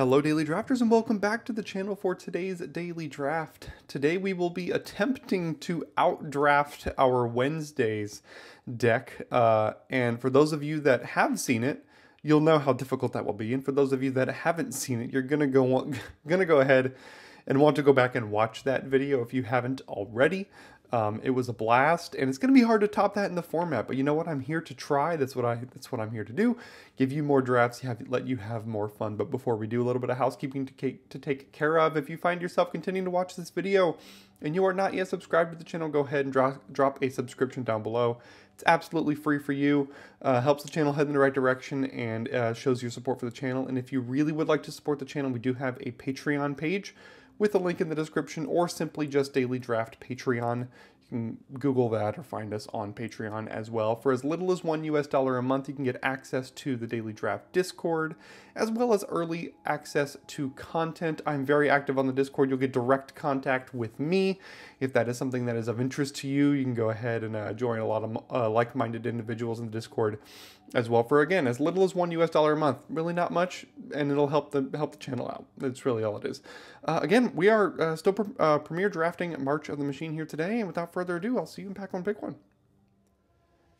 Hello Daily Drafters and welcome back to the channel for today's Daily Draft. Today we will be attempting to outdraft our Wednesdays deck, and for those of you that have seen it, you'll know how difficult that will be, and for those of you that haven't seen it, you're gonna go ahead and want to go back and watch that video if you haven't already. It was a blast, and it's going to be hard to top that in the format. But you know what? I'm here to try. That's what I'm here to do. Give you more drafts, let you have more fun. But before we do, a little bit of housekeeping to take care of. If you find yourself continuing to watch this video and you are not yet subscribed to the channel, go ahead and drop a subscription down below. It's absolutely free for you. Helps the channel head in the right direction and shows your support for the channel. And if you really would like to support the channel, we do have a Patreon page with a link in the description, or simply just Daily Draft Patreon. You can Google that or find us on Patreon as well. For as little as $1 a month, you can get access to the Daily Draft Discord, as well as early access to content. I'm very active on the Discord. You'll get direct contact with me. If that is something that is of interest to you, you can go ahead and join a lot of like-minded individuals in the Discord as well, for again as little as $1 a month. Really not much, and it'll help the channel out. That's really all it is. Again, we are still premiere drafting March of the Machine here today, and without further ado, I'll see you in Pack 1 Pick 1.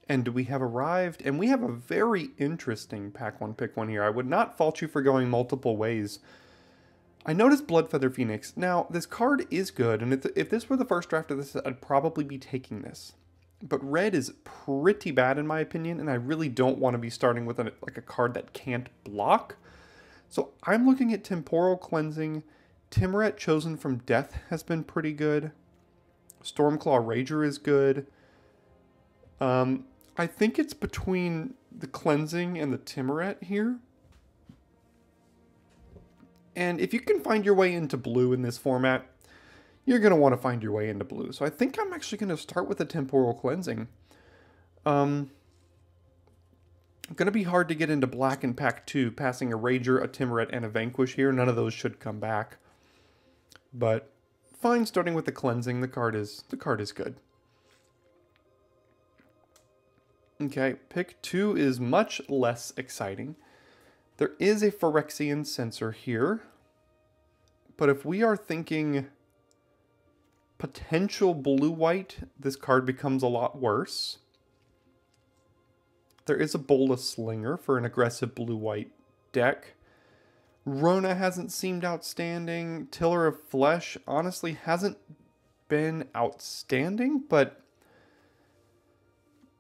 And we have arrived, and we have a very interesting Pack 1 Pick 1 here. I would not fault you for going multiple ways. I noticed Bloodfeather Phoenix. Now, this card is good, and if this were the first draft of this, I'd probably be taking this. But red is pretty bad in my opinion, and I really don't want to be starting with a card that can't block. So I'm looking at Temporal Cleansing. Timoret Chosen from Death has been pretty good. Stormclaw Rager is good. I think it's between the Cleansing and the Timoret here. And if you can find your way into blue in this format, you're going to want to find your way into blue. So I think I'm actually going to start with the Temporal Cleansing. Going to be hard to get into black in pack 2, passing a Rager, a Timoret, and a Vanquish here. None of those should come back. But fine, starting with the Cleansing. The card is good. Okay, pick 2 is much less exciting. There is a Phyrexian Censor here. But if we are thinking potential blue-white, this card becomes a lot worse. There is a Bola Slinger for an aggressive blue-white deck. Rona hasn't seemed outstanding. Tiller of Flesh honestly hasn't been outstanding, but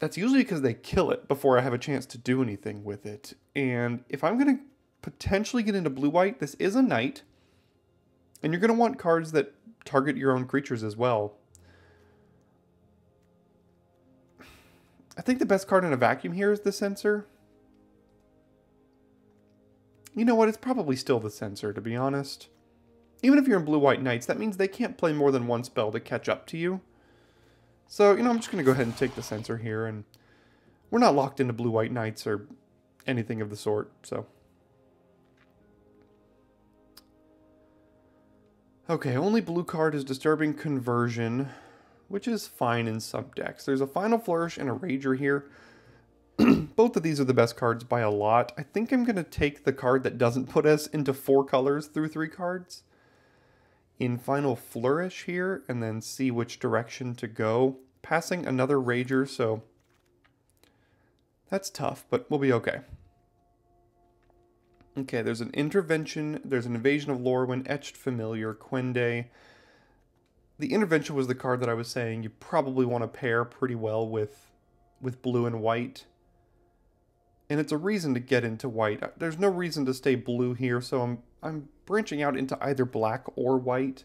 that's usually because they kill it before I have a chance to do anything with it. And if I'm going to potentially get into blue-white, this is a knight, and you're going to want cards that target your own creatures as well. I think the best card in a vacuum here is the Censor. You know what? It's probably still the Censor, to be honest. Even if you're in blue-white knights, that means they can't play more than one spell to catch up to you. So, you know, I'm just going to go ahead and take the Censor here, and we're not locked into blue-white knights or anything of the sort, so. Okay, only blue card is Disturbing Conversion, which is fine in some decks. There's a Final Flourish and a Rager here. Both of these are the best cards by a lot. I think I'm going to take the card that doesn't put us into 4 colors through 3 cards in Final Flourish here, and then see which direction to go. Passing another Rager, so that's tough, but we'll be okay. Okay, there's an Intervention, there's an Invasion of Lorwyn, Etched Familiar, Quende. The Intervention was the card that I was saying you probably want to pair pretty well with blue and white. And it's a reason to get into white. There's no reason to stay blue here, so I'm branching out into either black or white.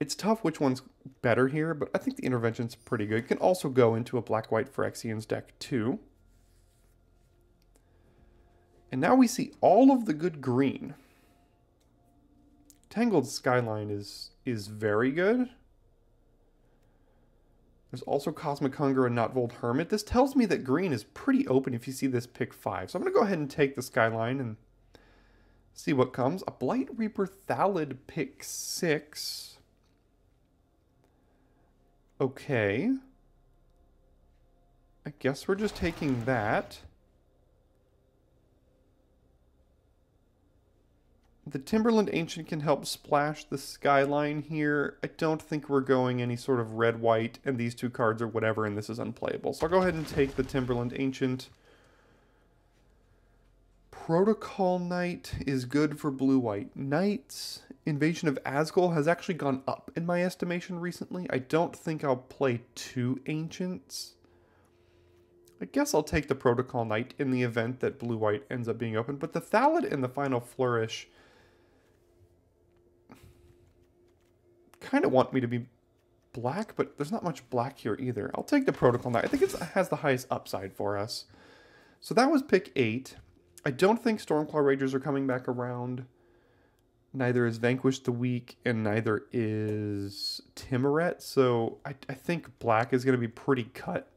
It's tough which one's better here, but I think the Intervention's pretty good. You can also go into a black-white Phyrexians deck too. And now we see all of the good green. Tangled Skyline is very good. There's also Cosmic Hunger and Notvold Hermit. This tells me that green is pretty open if you see this pick 5. So I'm going to go ahead and take the Skyline and see what comes. A Blight Reaper Thallid pick 6. Okay. I guess we're just taking that. The Timberland Ancient can help splash the Skyline here. I don't think we're going any sort of red-white, and these two cards are whatever, and this is unplayable. So I'll go ahead and take the Timberland Ancient. Protocol Knight is good for blue-white. Knight's Invasion of Azgul has actually gone up in my estimation recently. I don't think I'll play two Ancients. I guess I'll take the Protocol Knight in the event that blue-white ends up being open, but the Thallid and the Final Flourish kind of want me to be black, but there's not much black here either. I'll take the Protocol Knight. I think it has the highest upside for us. So that was pick 8. I don't think Stormclaw Ragers are coming back around. Neither is Vanquish the Weak, and neither is Timoret. So I think black is going to be pretty cut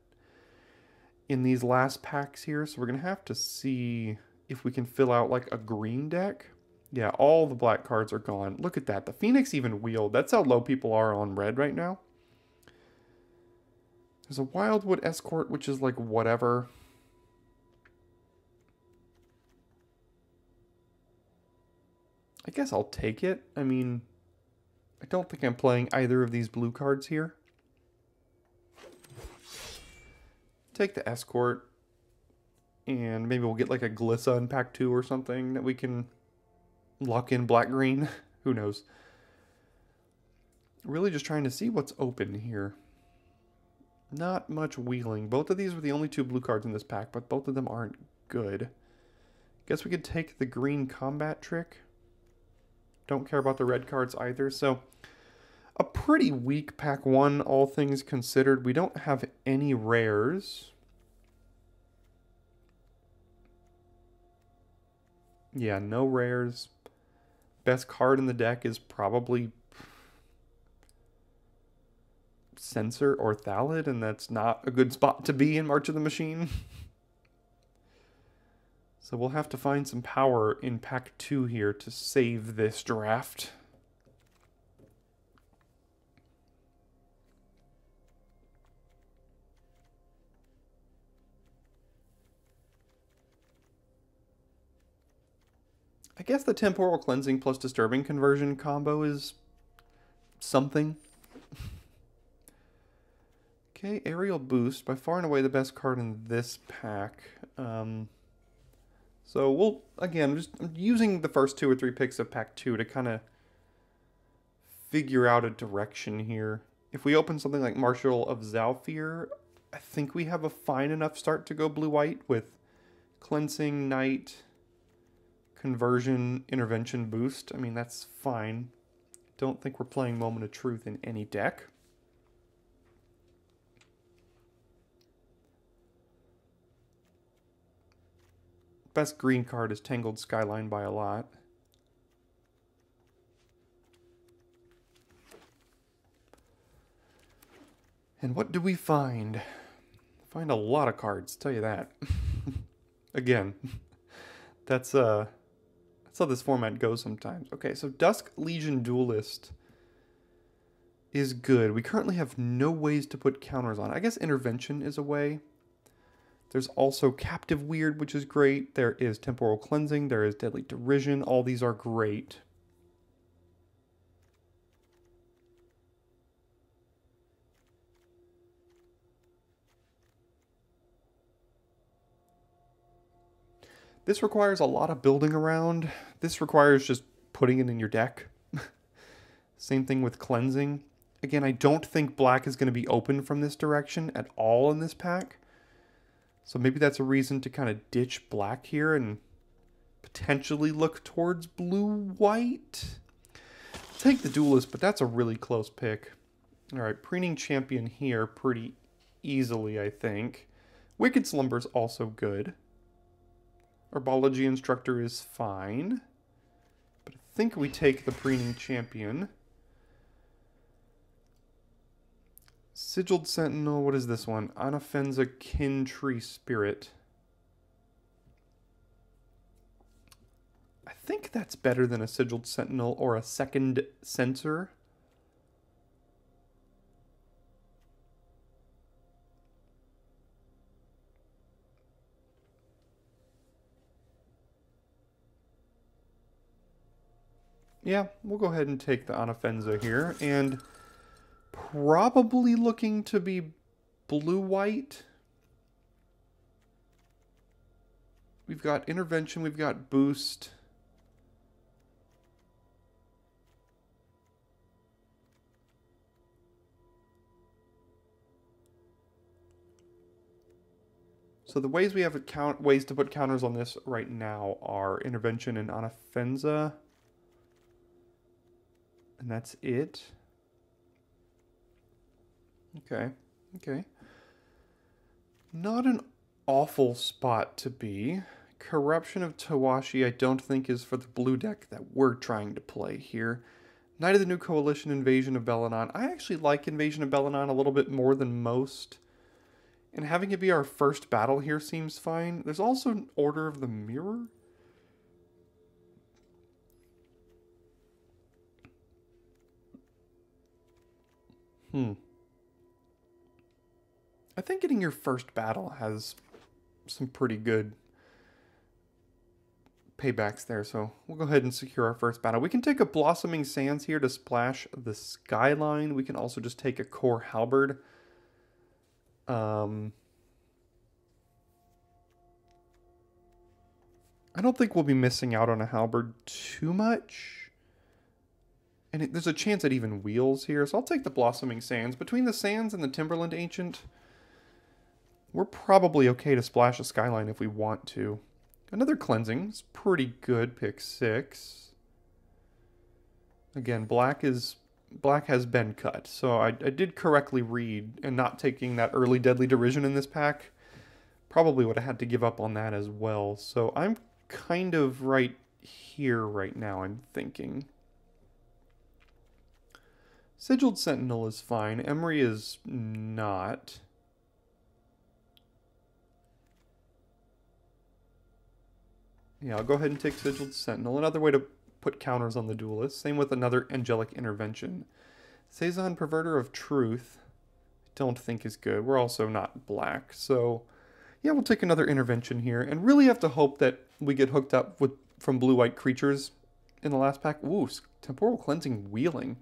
in these last packs here. So we're going to have to see if we can fill out like a green deck. Yeah, all the black cards are gone. Look at that. The Phoenix even wheeled. That's how low people are on red right now. There's a Wildwood Escort, which is like whatever. I guess I'll take it. I mean, I don't think I'm playing either of these blue cards here. Take the Escort. And maybe we'll get like a Glissa in pack 2 or something that we can lock in black-green. Who knows? Really just trying to see what's open here. Not much wheeling. Both of these were the only two blue cards in this pack, but both of them aren't good. Guess we could take the green combat trick. Don't care about the red cards either. So a pretty weak pack 1, all things considered. We don't have any rares. Yeah, no rares. Best card in the deck is probably Censor or Thallid, and that's not a good spot to be in March of the Machine. So we'll have to find some power in pack 2 here to save this draft. I guess the Temporal Cleansing plus Disturbing Conversion combo is something. Okay, Aerial Boost, by far and away the best card in this pack. So we'll, again, I'm using the first 2 or 3 picks of pack 2 to kind of figure out a direction here. If we open something like Marshal of Zhalfir, I think we have a fine enough start to go blue-white with Cleansing, Knight, Conversion, Intervention, Boost. I mean, that's fine. Don't think we're playing Moment of Truth in any deck. Best green card is Tangled Skyline by a lot. And what do we find? Find a lot of cards, tell you that. Again, that's how this format goes sometimes. Okay, so Dusk Legion Duelist is good. We currently have no ways to put counters on. I guess Intervention is a way. There's also Captive Weird, which is great. There is Temporal Cleansing. There is Deadly Derision. All these are great. This requires a lot of building around. This requires just putting it in your deck. Same thing with Cleansing. Again, I don't think black is going to be open from this direction at all in this pack. So maybe that's a reason to kind of ditch black here and potentially look towards blue-white. Take the Duelist, but that's a really close pick. All right, Preening Champion here pretty easily, I think. Wicked Slumber's also good. Herbology Instructor is fine. But I think we take the Preening Champion. Sigiled Sentinel, what is this one? Anafenza Kin Tree Spirit. I think that's better than a Sigiled Sentinel or a second Censor. Yeah, we'll go ahead and take the Anafenza here, and probably looking to be blue-white. We've got Intervention, we've got Boost. So the ways we have ways to put counters on this right now are Intervention and Anafenza. And that's it. Okay, okay. Not an awful spot to be. Corruption of Tawashi I don't think is for the blue deck that we're trying to play here. Knight of the New Coalition, Invasion of Belanon. I actually like Invasion of Belanon a little bit more than most. And having it be our first battle here seems fine. There's also an Order of the Mirror. I think getting your first battle has some pretty good paybacks there, so we'll go ahead and secure our first battle. We can take a Blossoming Sands here to splash the Skyline. We can also just take a Core Halberd. I don't think we'll be missing out on a Halberd too much. And there's a chance it even wheels here, so I'll take the Blossoming Sands. Between the Sands and the Timberland Ancient, we're probably okay to splash a Skyline if we want to. Another Cleansing is pretty good, pick 6. Again, black has been cut, so I did correctly read, and not taking that early Deadly Derision in this pack probably would have had to give up on that as well. So I'm kind of right here right now, I'm thinking. Sigiled Sentinel is fine. Emery is not. Yeah, I'll go ahead and take Sigiled Sentinel. Another way to put counters on the Duelist. Same with another Angelic Intervention. Saison, Perverter of Truth, don't think is good. We're also not black, so yeah, we'll take another Intervention here, and really have to hope that we get hooked up from blue-white creatures in the last pack. Ooh, Temporal Cleansing Wheeling.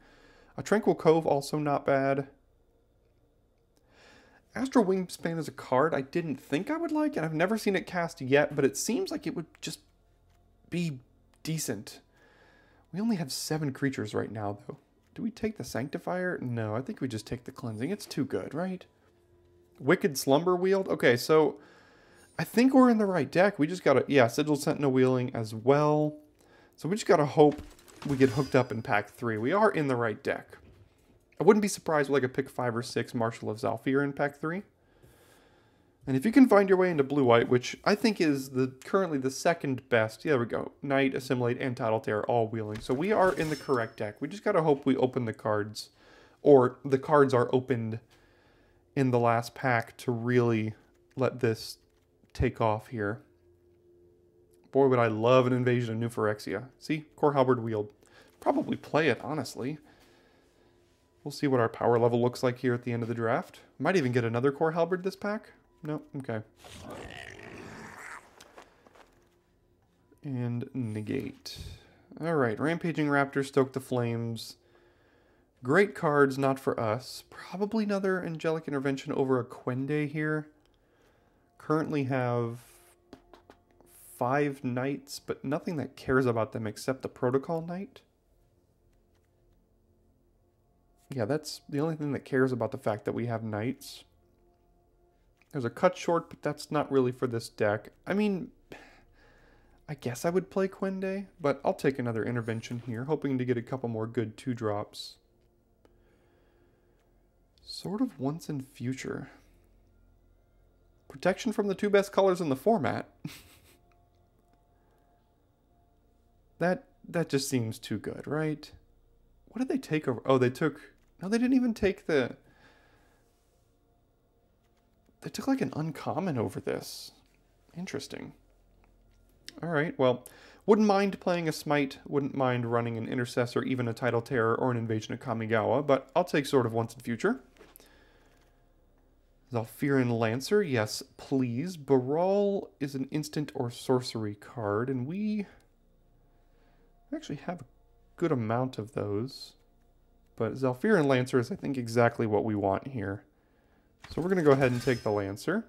A Tranquil Cove, also not bad. Astral Wingspan is a card I didn't think I would like, and I've never seen it cast yet, but it seems like it would just be decent. We only have 7 creatures right now, though. Do we take the Sanctifier? No, I think we just take the Cleansing. It's too good, right? Wicked Slumber Wield? Okay, so I think we're in the right deck. We just gotta, yeah, Sigil Sentinel Wheeling as well. So we just gotta hope we get hooked up in pack 3. We are in the right deck. I wouldn't be surprised with like a pick 5 or 6 Marshal of Zhalfir in pack 3. And if you can find your way into blue-white, which I think is currently the second best, yeah, there we go. Knight, Assimilate, and Tidal Terror all wheeling. So we are in the correct deck. We just gotta hope we open the cards, or the cards are opened in the last pack to really let this take off here. Boy, would I love an Invasion of New Phyrexia. See? Core Halberd Wield. Probably play it, honestly. We'll see what our power level looks like here at the end of the draft. Might even get another Core Halberd this pack. No? Okay. And negate. Alright, Rampaging Raptor, Stoke the Flames. Great cards, not for us. Probably another Angelic Intervention over a Quende here. Currently have 5 Knights, but nothing that cares about them except the Protocol Knight. Yeah, that's the only thing that cares about the fact that we have Knights. There's a Cut Short, but that's not really for this deck. I mean, I guess I would play Quende, but I'll take another Intervention here, hoping to get a couple more good 2-drops. Sort of Once and Future. Protection from the 2 best colors in the format. That just seems too good, right? What did they take over? Oh, they took... No, they didn't even take the... They took like an uncommon over this. Interesting. Alright, well, wouldn't mind playing a Smite, wouldn't mind running an Intercessor, even a Tidal Terror or an Invasion of Kamigawa, but I'll take Sword of Once and Future. Zhalfirin Lancer, yes, please. Baral is an instant or sorcery card, and we actually have a good amount of those. But Zhalfirin Lancer is, I think, exactly what we want here. So we're going to go ahead and take the Lancer.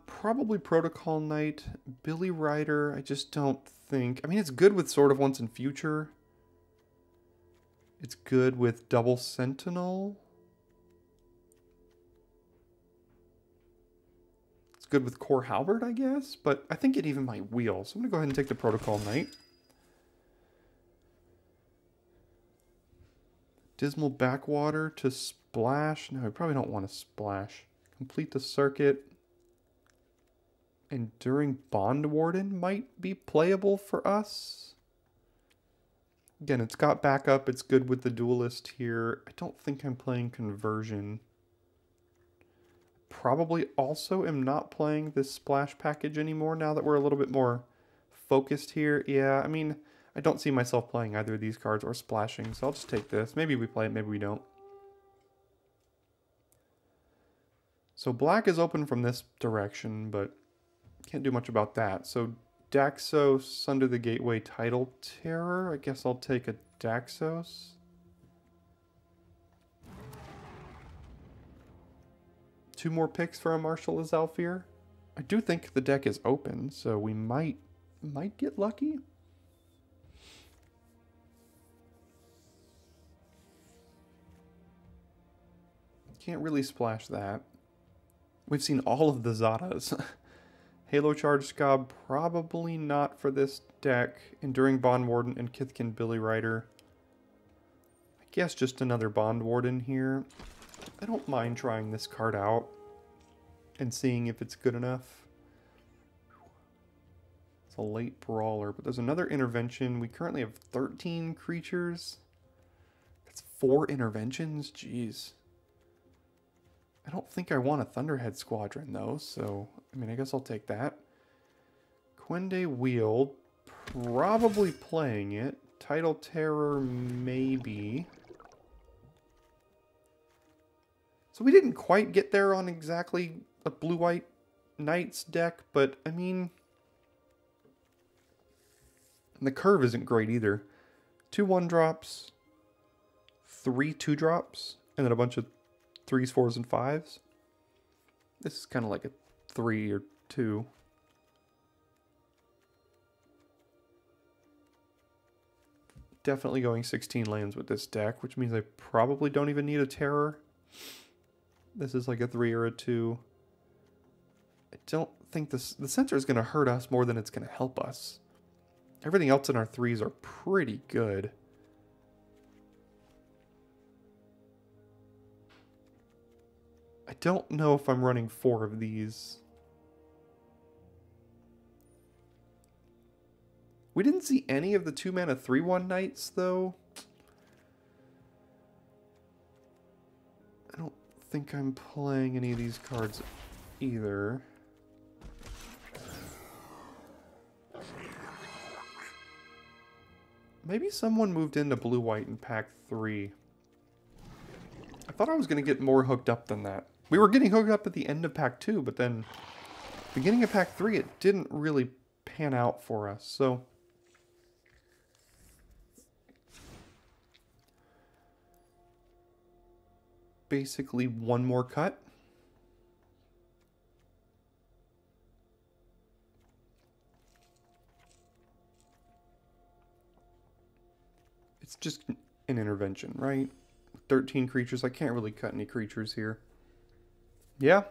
Probably Protocol Knight. Billy Rider, I just don't think... I mean, it's good with Sword of Once and Future. It's good with Double Sentinel. It's good with Core Halberd, I guess. But I think it even might wheel. So I'm going to go ahead and take the Protocol Knight. Dismal Backwater to splash. No, I probably don't want to splash. Complete the circuit. Enduring Bond Warden might be playable for us. Again, it's got backup. It's good with the Duelist here. I don't think I'm playing Conversion. Probably also am not playing this splash package anymore now that we're a little bit more focused here. Yeah, I mean, I don't see myself playing either of these cards or splashing, so I'll just take this. Maybe we play it, maybe we don't. So black is open from this direction, but can't do much about that. So Daxos under the Gateway Title Terror. I guess I'll take a Daxos. Two more picks for a Marshal Zhalfir. I do think the deck is open, so we might get lucky. Can't really splash that. We've seen all of the Zadas. Halo Charge Scob, probably not for this deck. Enduring Bond Warden and Kithkin Billy Rider. I guess just another Bond Warden here. I don't mind trying this card out and seeing if it's good enough. It's a late brawler, but there's another intervention. We currently have 13 creatures. That's 4 interventions? Jeez. I don't think I want a Thunderhead Squadron, though, so, I mean, I guess I'll take that. Quende Wield, probably playing it. Title Terror, maybe. So we didn't quite get there on exactly a Blue-White Knights deck, but, I mean... And the curve isn't great either. 2 1-drops, 3 2-drops, and then a bunch of 3s, 4s, and 5s. This is kind of like a 3 or 2. Definitely going 16 lands with this deck, which means I probably don't even need a Terror. This is like a 3 or a 2. I don't think the center is going to hurt us more than it's going to help us. Everything else in our 3s are pretty good. I don't know if I'm running 4 of these. We didn't see any of the 2-mana 3/1 Knights, though. I don't think I'm playing any of these cards either. Maybe someone moved into Blue-White in Pack 3. I thought I was going to get more hooked up than that. We were getting hooked up at the end of Pack 2, but then beginning of Pack 3, it didn't really pan out for us, so... Basically one more cut. It's just an intervention, right? 13 creatures. I can't really cut any creatures here. Yeah.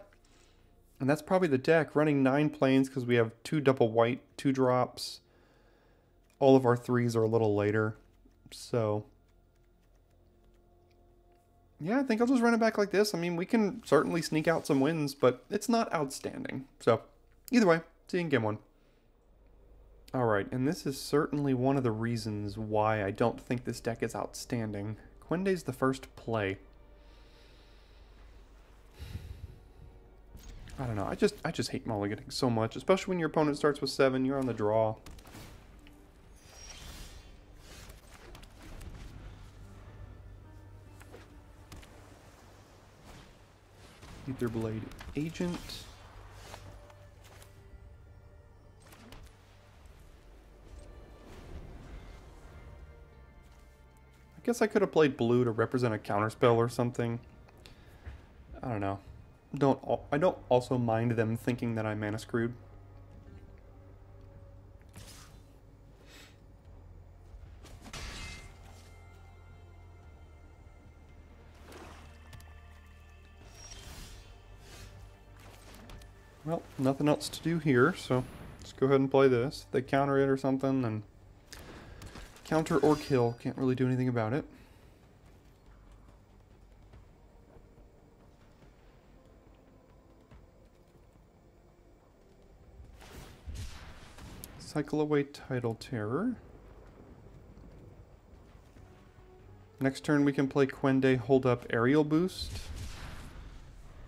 And that's probably the deck. Running 9 planes because we have 2 double white, 2 drops. All of our 3s are a little later. So... yeah, I think I'll just run it back like this. I mean, we can certainly sneak out some wins, but it's not outstanding. So, either way, see you in game 1. Alright, and this is certainly one of the reasons why I don't think this deck is outstanding. Quende's the first play. I don't know, I just hate mulliganing so much, especially when your opponent starts with 7, you're on the draw. Etherblade Agent. guess I could have played blue to represent a counterspell or something. I don't know. I don't also mind them thinking that I'm mana screwed. Well, nothing else to do here, so let's go ahead and play this. If they counter it or something, then counter or kill. Can't really do anything about it. Cycle away Tidal Terror. Next turn we can play Quende, hold up Aerial Boost.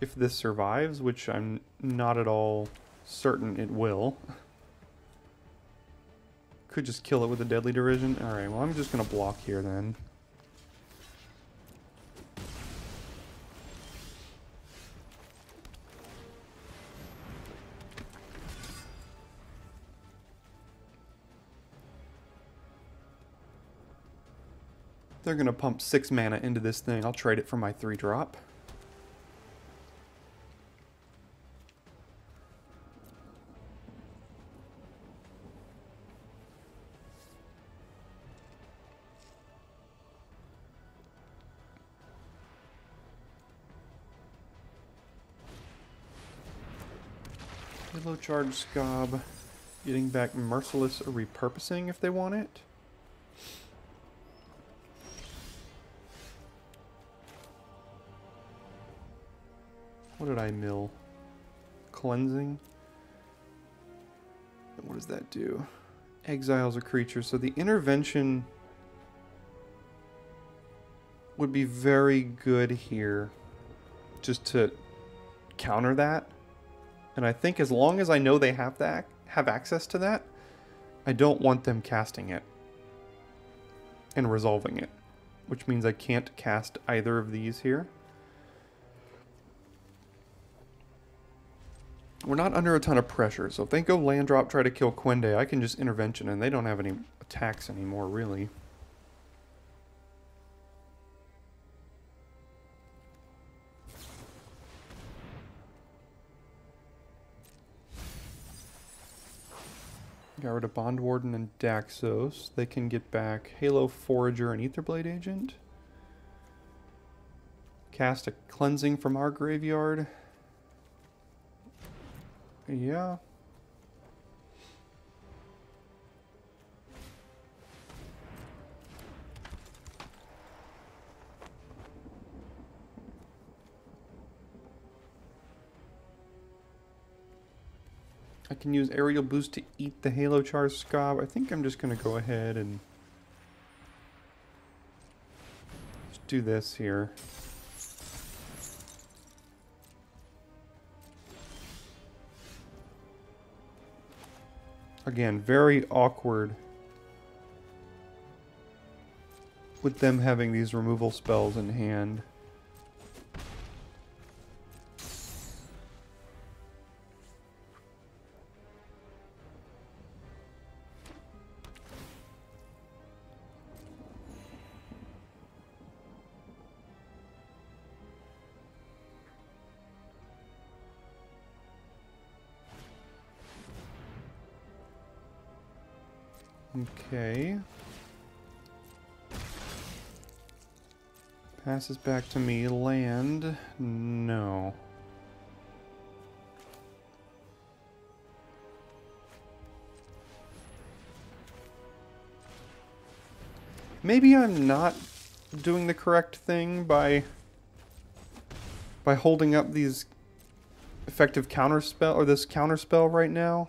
If this survives, which I'm not at all certain it will. Could just kill it with a Deadly Derision. Alright, well I'm just going to block here then. They're going to pump 6 mana into this thing. I'll trade it for my 3-drop. Halo Charge Scob, getting back Merciless or Repurposing if they want it. What did I mill? Cleansing. And what does that do? Exiles a creature. So the intervention would be very good here, just to counter that. And I think as long as I know they have access to that, I don't want them casting it and resolving it, which means I can't cast either of these here. We're not under a ton of pressure, so if they go land drop, try to kill Quende, I can just intervention, and they don't have any attacks anymore, really. Got rid of Bond Warden and Daxos. They can get back Halo Forager and Aetherblade Agent. Cast a Cleansing from our graveyard. Yeah. I can use Aerial Boost to eat the Halo Charge Scob. I think I'm just going to go ahead and just do this here. Again, very awkward with them having these removal spells in hand. Okay. Passes back to me. Land. No. Maybe I'm not doing the correct thing by holding up these effective counterspell, or this counterspell right now,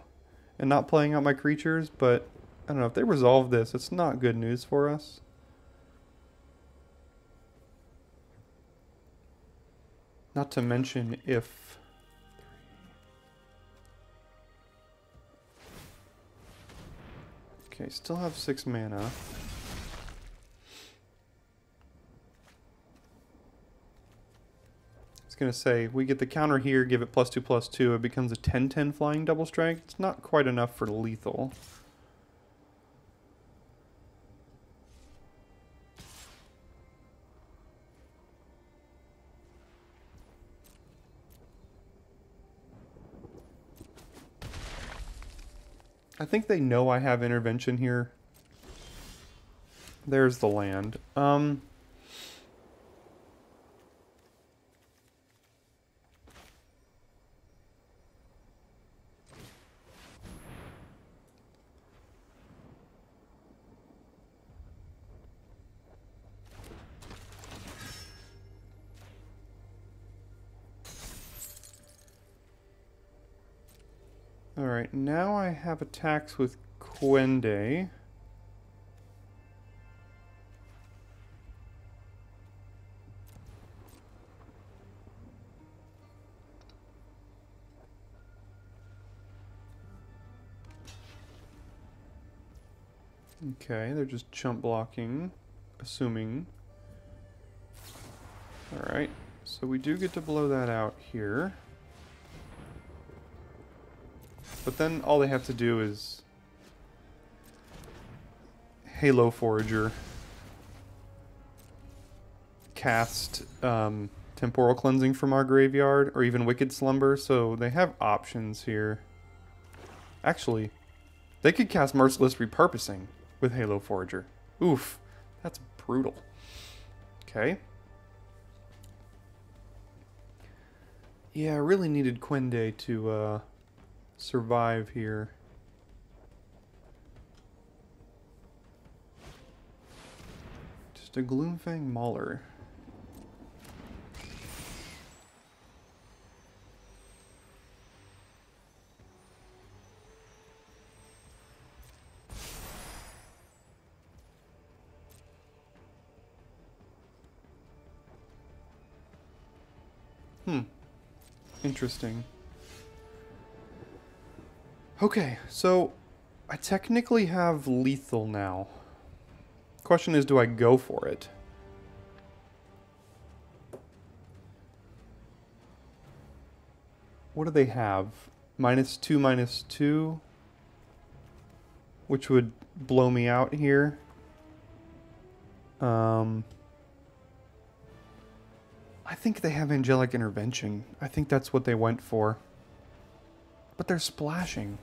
and not playing out my creatures, but I don't know, if they resolve this, it's not good news for us. Not to mention if... Okay, still have 6 mana. I was going to say, we get the counter here, give it +2/+2, it becomes a 10/10 flying double strike. It's not quite enough for lethal. I think they know I have intervention here. There's the land. Alright, now I have attacks with Quende. Okay, they're just chump blocking, assuming. Alright, so we do get to blow that out here. But then all they have to do is Halo Forager, cast Temporal Cleansing from our graveyard, or even Wicked Slumber, so they have options here. Actually, they could cast Merciless Repurposing with Halo Forager. Oof, that's brutal. Okay. Yeah, I really needed Quende to survive here. Just a Gloomfang Mauler. Interesting. Okay, so I technically have lethal now. Question is, do I go for it? What do they have? -2/-2, which would blow me out here. I think they have Angelic Intervention. I think that's what they went for. But they're splashing.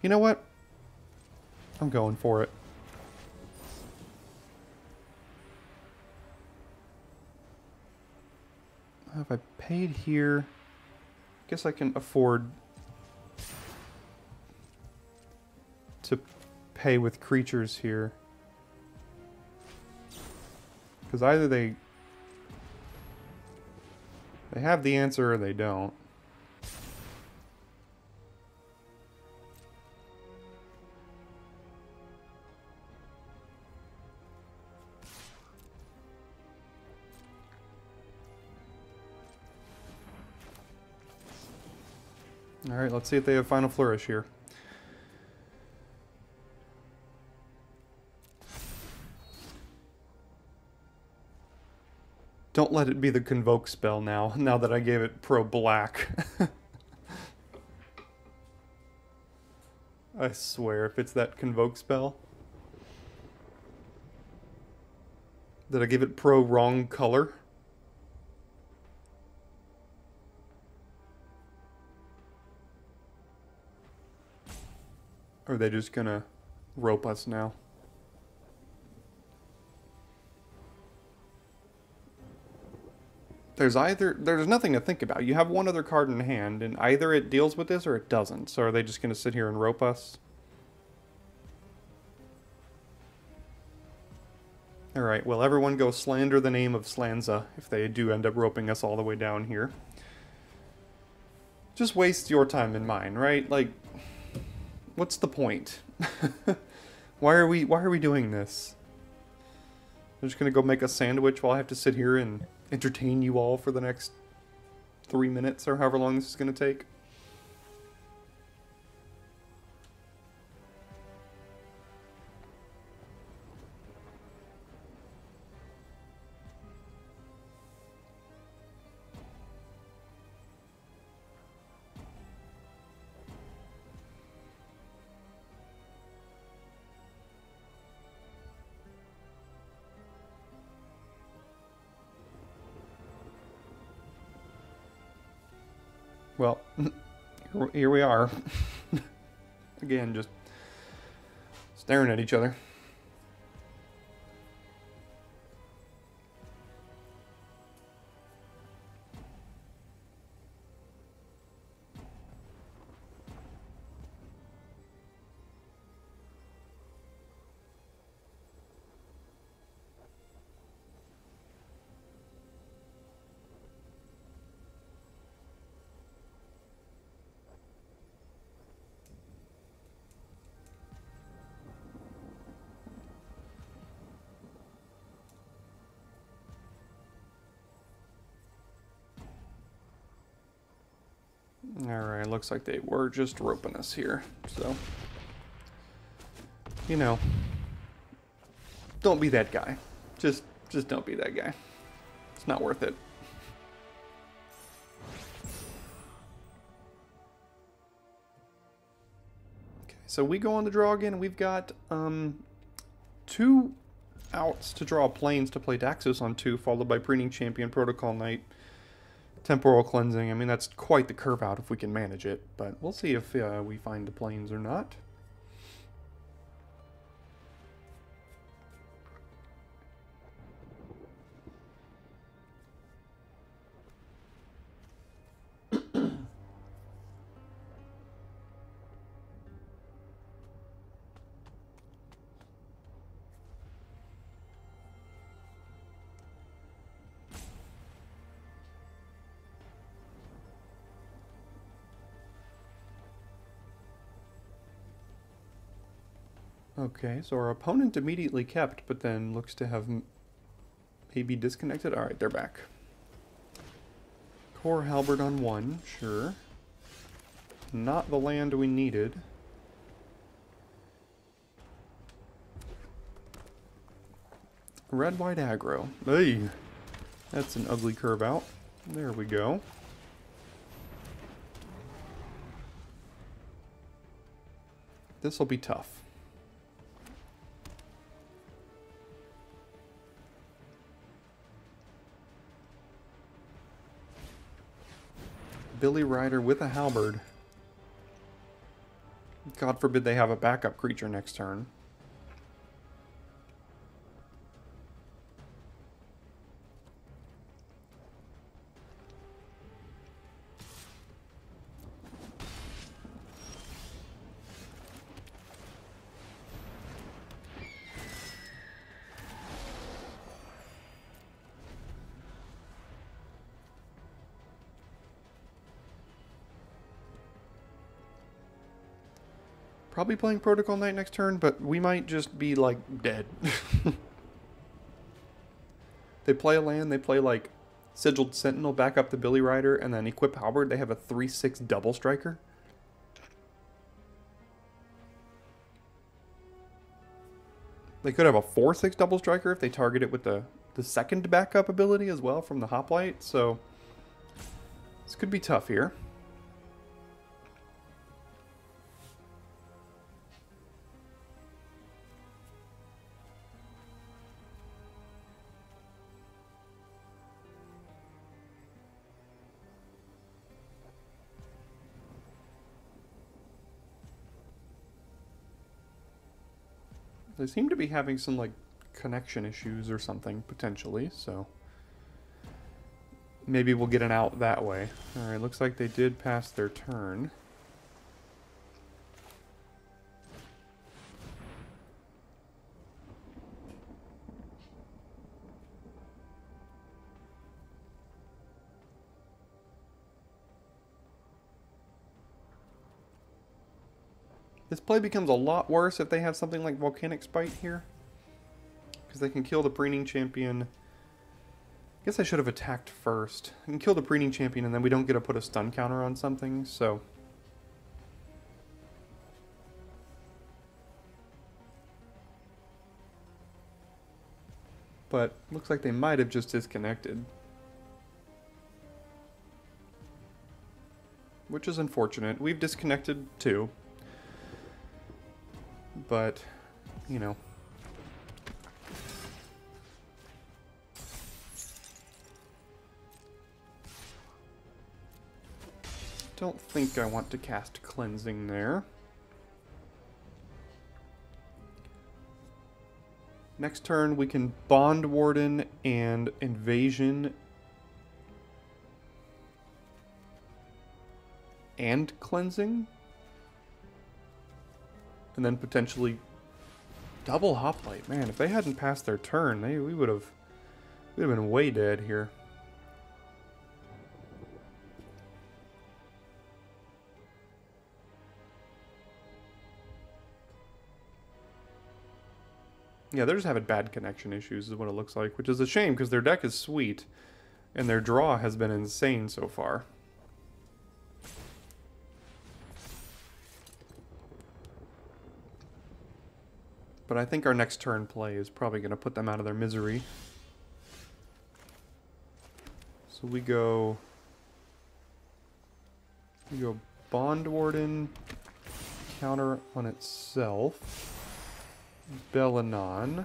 You know what? I'm going for it. If I paid here, I guess I can afford to pay with creatures here. Because either they have the answer or they don't. Alright, let's see if they have Final Flourish here. Don't let it be the Convoke spell now that I gave it Pro Black. I swear, if it's that Convoke spell. Did I give it Pro wrong color? Or are they just gonna rope us now? There's nothing to think about. You have one other card in hand, and either it deals with this or it doesn't. So are they just going to sit here and rope us? Alright, well, everyone go slander the name of Slanza if they do end up roping us all the way down here. Just waste your time and mine, right? Like, what's the point? Why are we doing this? They're just going to go make a sandwich while I have to sit here and entertain you all for the next 3 minutes or however long this is going to take. Well, here we are. Again, just staring at each other. Alright, looks like they were just roping us here, so, you know, don't be that guy. Just don't be that guy. It's not worth it. Okay, so we go on the draw again, and we've got, 2 outs to draw planes to play Daxos on 2, followed by Preening Champion, Protocol Knight, Temporal Cleansing. I mean, that's quite the curve out if we can manage it, but we'll see if we find the planes or not. Okay, so our opponent immediately kept, but then looks to have maybe disconnected. Alright, they're back. Core Halberd on 1, sure. Not the land we needed. Red-white aggro. Hey, that's an ugly curve out. There we go. This will be tough. Billy Rider with a halberd. God forbid they have a backup creature next turn. Probably playing Protocol Knight next turn, but we might just be, like, dead. They play a land, they play, like, Sigiled Sentinel, back up the Billy Rider, and then equip Halberd. They have a 3/6 double striker. They could have a 4/6 double striker if they target it with the second backup ability as well from the Hoplite, so this could be tough here. They seem to be having some, like, connection issues or something, potentially, so maybe we'll get an out that way. Alright, looks like they did pass their turn. This play becomes a lot worse if they have something like Volcanic Spite here, because they can kill the Preening Champion. I guess I should have attacked first. I can kill the Preening Champion and then we don't get to put a stun counter on something, so... But looks like they might have just disconnected. Which is unfortunate. We've disconnected too. But, you know. don't think I want to cast Cleansing there. Next turn we can Bond Warden and Invasion and Cleansing. And then potentially double Hoplite. Man, if they hadn't passed their turn, we would have been way dead here. Yeah, they're just having bad connection issues is what it looks like, which is a shame because their deck is sweet and their draw has been insane so far. But I think our next turn play is probably going to put them out of their misery. So we go Bond Warden, counter on itself. Bellanon.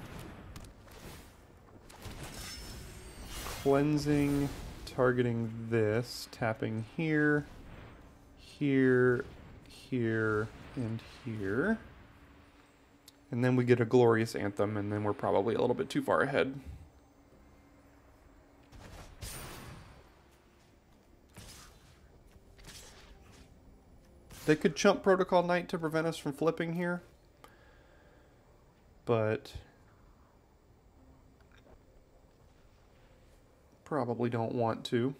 Cleansing, targeting this, tapping here, here, here, and here. And then we get a Glorious Anthem, and then we're probably a little bit too far ahead. They could chump Protocol Knight to prevent us from flipping here. But probably don't want to.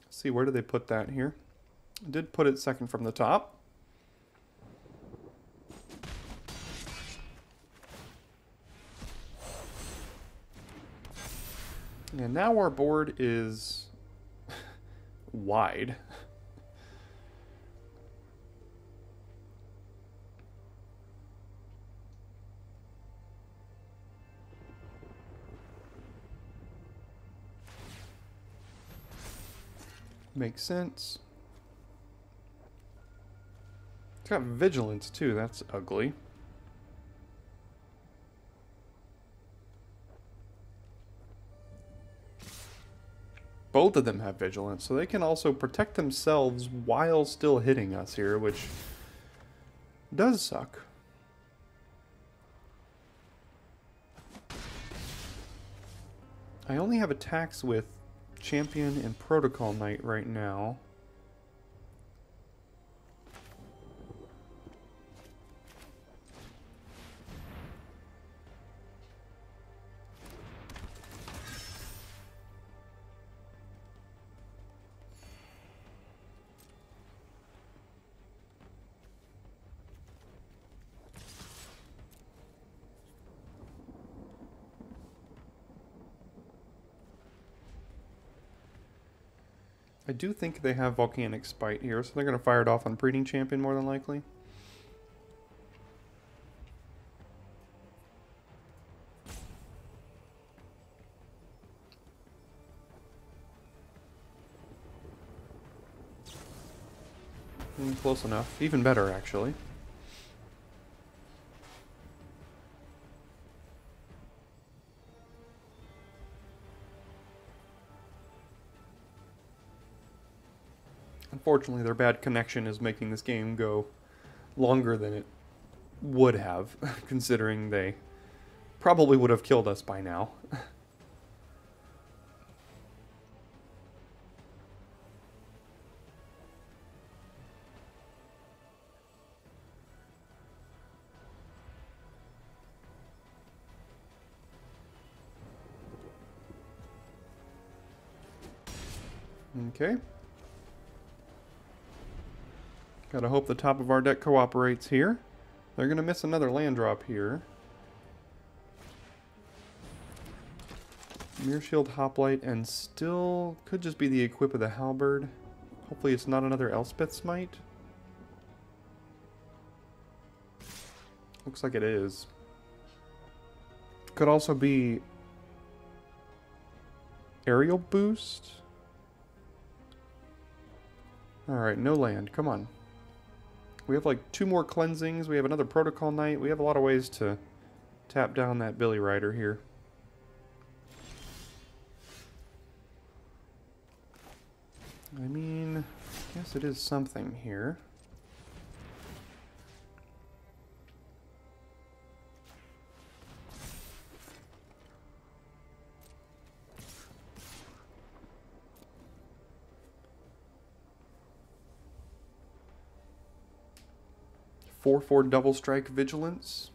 Let's see, where do they put that here? I did put it second from the top. And now our board is wide. Makes sense. It's got Vigilance too, that's ugly. Both of them have Vigilance, so they can also protect themselves while still hitting us here, which does suck. I only have attacks with Champion and Protocol Knight right now. I do think they have Volcanic Spite here, so they're going to fire it off on Breeding Champion more than likely. Close enough. Even better, actually. Unfortunately, their bad connection is making this game go longer than it would have, considering they probably would have killed us by now. Okay. Gotta hope the top of our deck cooperates here. They're gonna miss another land drop here. Mirror Shield, Hoplite, and still could just be the equip of the Halberd. Hopefully it's not another Elspeth Smite. Looks like it is. Could also be Aerial Boost. Alright, no land. Come on. We have like 2 more Cleansings. We have another Protocol Knight. We have a lot of ways to tap down that Billy Rider here. I mean, I guess guess it is something here. For double strike vigilance.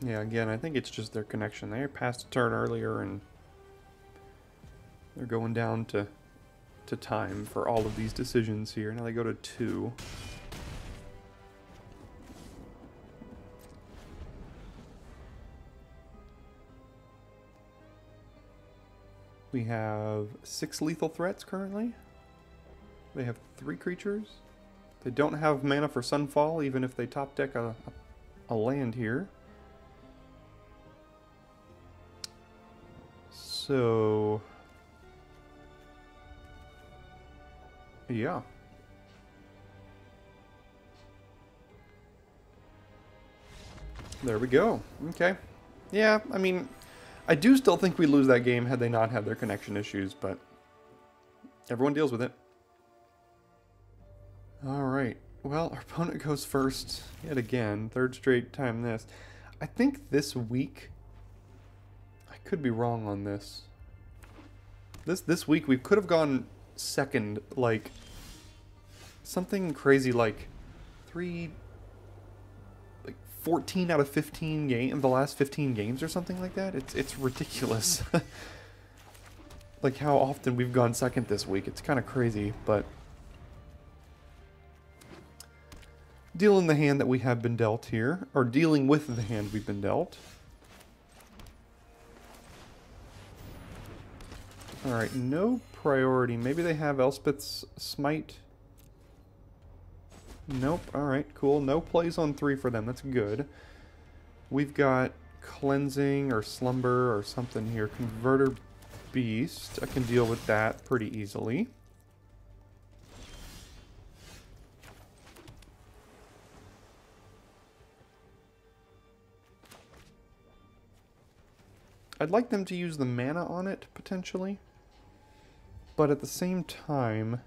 Yeah, again, I think it's just their connection. They passed a turn earlier, and they're going down to time for all of these decisions here. Now they go to 2. We have 6 lethal threats currently. They have 3 creatures. They don't have mana for Sunfall, even if they top deck a land here. So, yeah. There we go. Okay. Yeah, I mean, I do still think we lose that game had they not had their connection issues, but everyone deals with it. Alright. Well, our opponent goes first yet again. 3rd straight time this. I think this week... I could be wrong on this. This week we could have gone second, like something crazy like 14 out of 15 in the last 15 games or something like that. It's ridiculous. Like how often we've gone second this week. It's kind of crazy, but dealing the hand that we have been dealt here, or dealing with the hand we've been dealt. Alright, no priority. Maybe they have Elspeth's Smite. Nope. Alright, cool. No plays on 3 for them. That's good. We've got Cleansing or Slumber or something here. Converter Beast. I can deal with that pretty easily. I'd like them to use the mana on it, potentially. But at the same time,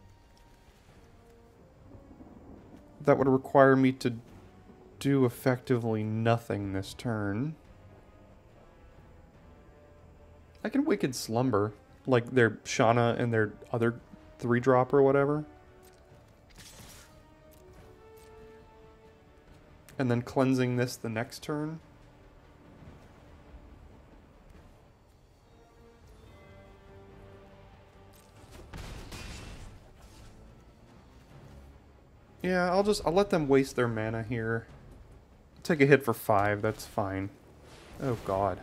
that would require me to do effectively nothing this turn. I can Wicked Slumber, like their Shauna and their other 3-drop or whatever. And then cleansing this the next turn. Yeah, I'll let them waste their mana here. Take a hit for 5, that's fine. Oh god.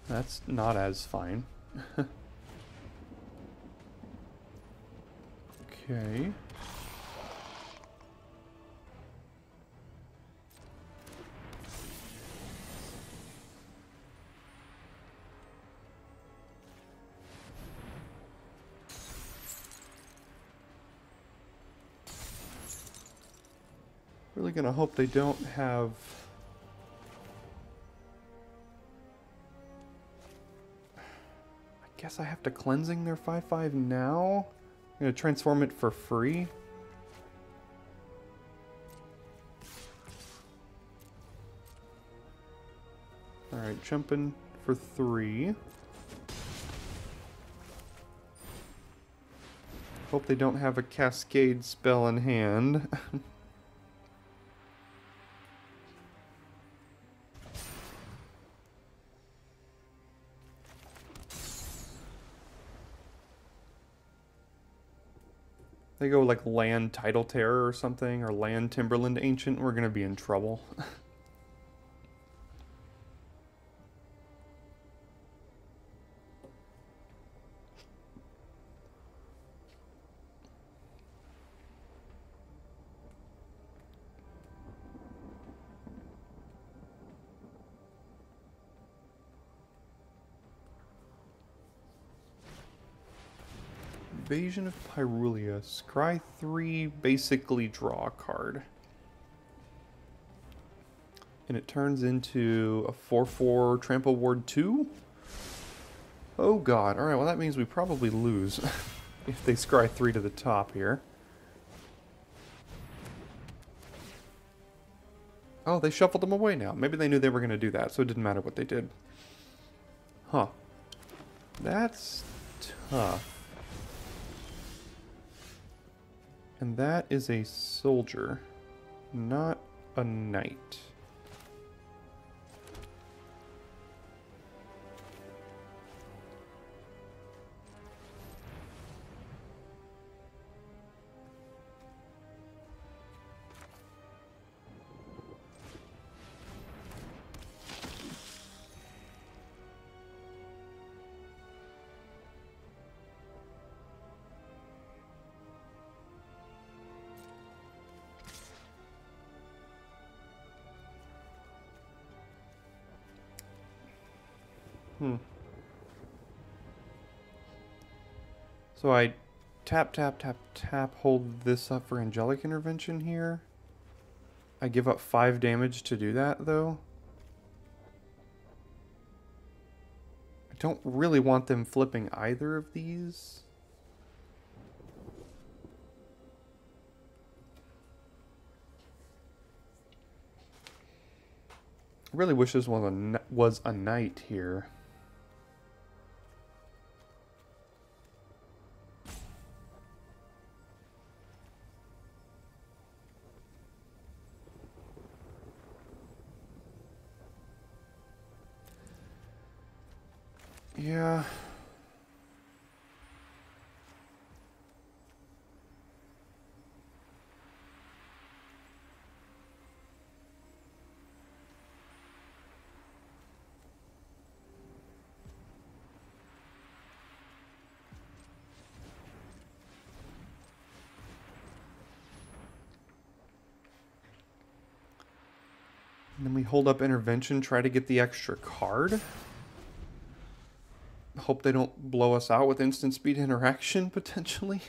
That's not as fine. Okay. Really gonna hope they don't have... I guess I have to cleansing their 5/5 now? I'm gonna transform it for free. Alright, jumping for 3. Hope they don't have a Cascade spell in hand. They go like Land Tidal Terror or something, or Land Timberland Ancient, we're gonna be in trouble. Invasion of Pyrulia. Scry 3, basically draw a card. And it turns into a 4/4 Trample Ward 2? Oh god, alright, well that means we probably lose if they scry 3 to the top here. Oh, they shuffled them away now. Maybe they knew they were going to do that, so it didn't matter what they did. Huh. That's tough. And that is a soldier, not a knight. So I tap, tap, tap, tap, hold this up for Angelic Intervention here. I give up 5 damage to do that, though. I don't really want them flipping either of these. I really wish this was a knight here. Yeah. And then we hold up intervention, try to get the extra card. Hope they don't blow us out with instant speed interaction, potentially.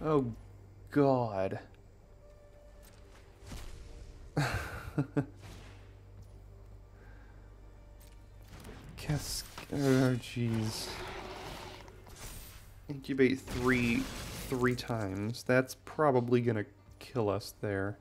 Oh, God. Oh, jeez. Incubate three times. That's probably gonna kill us there.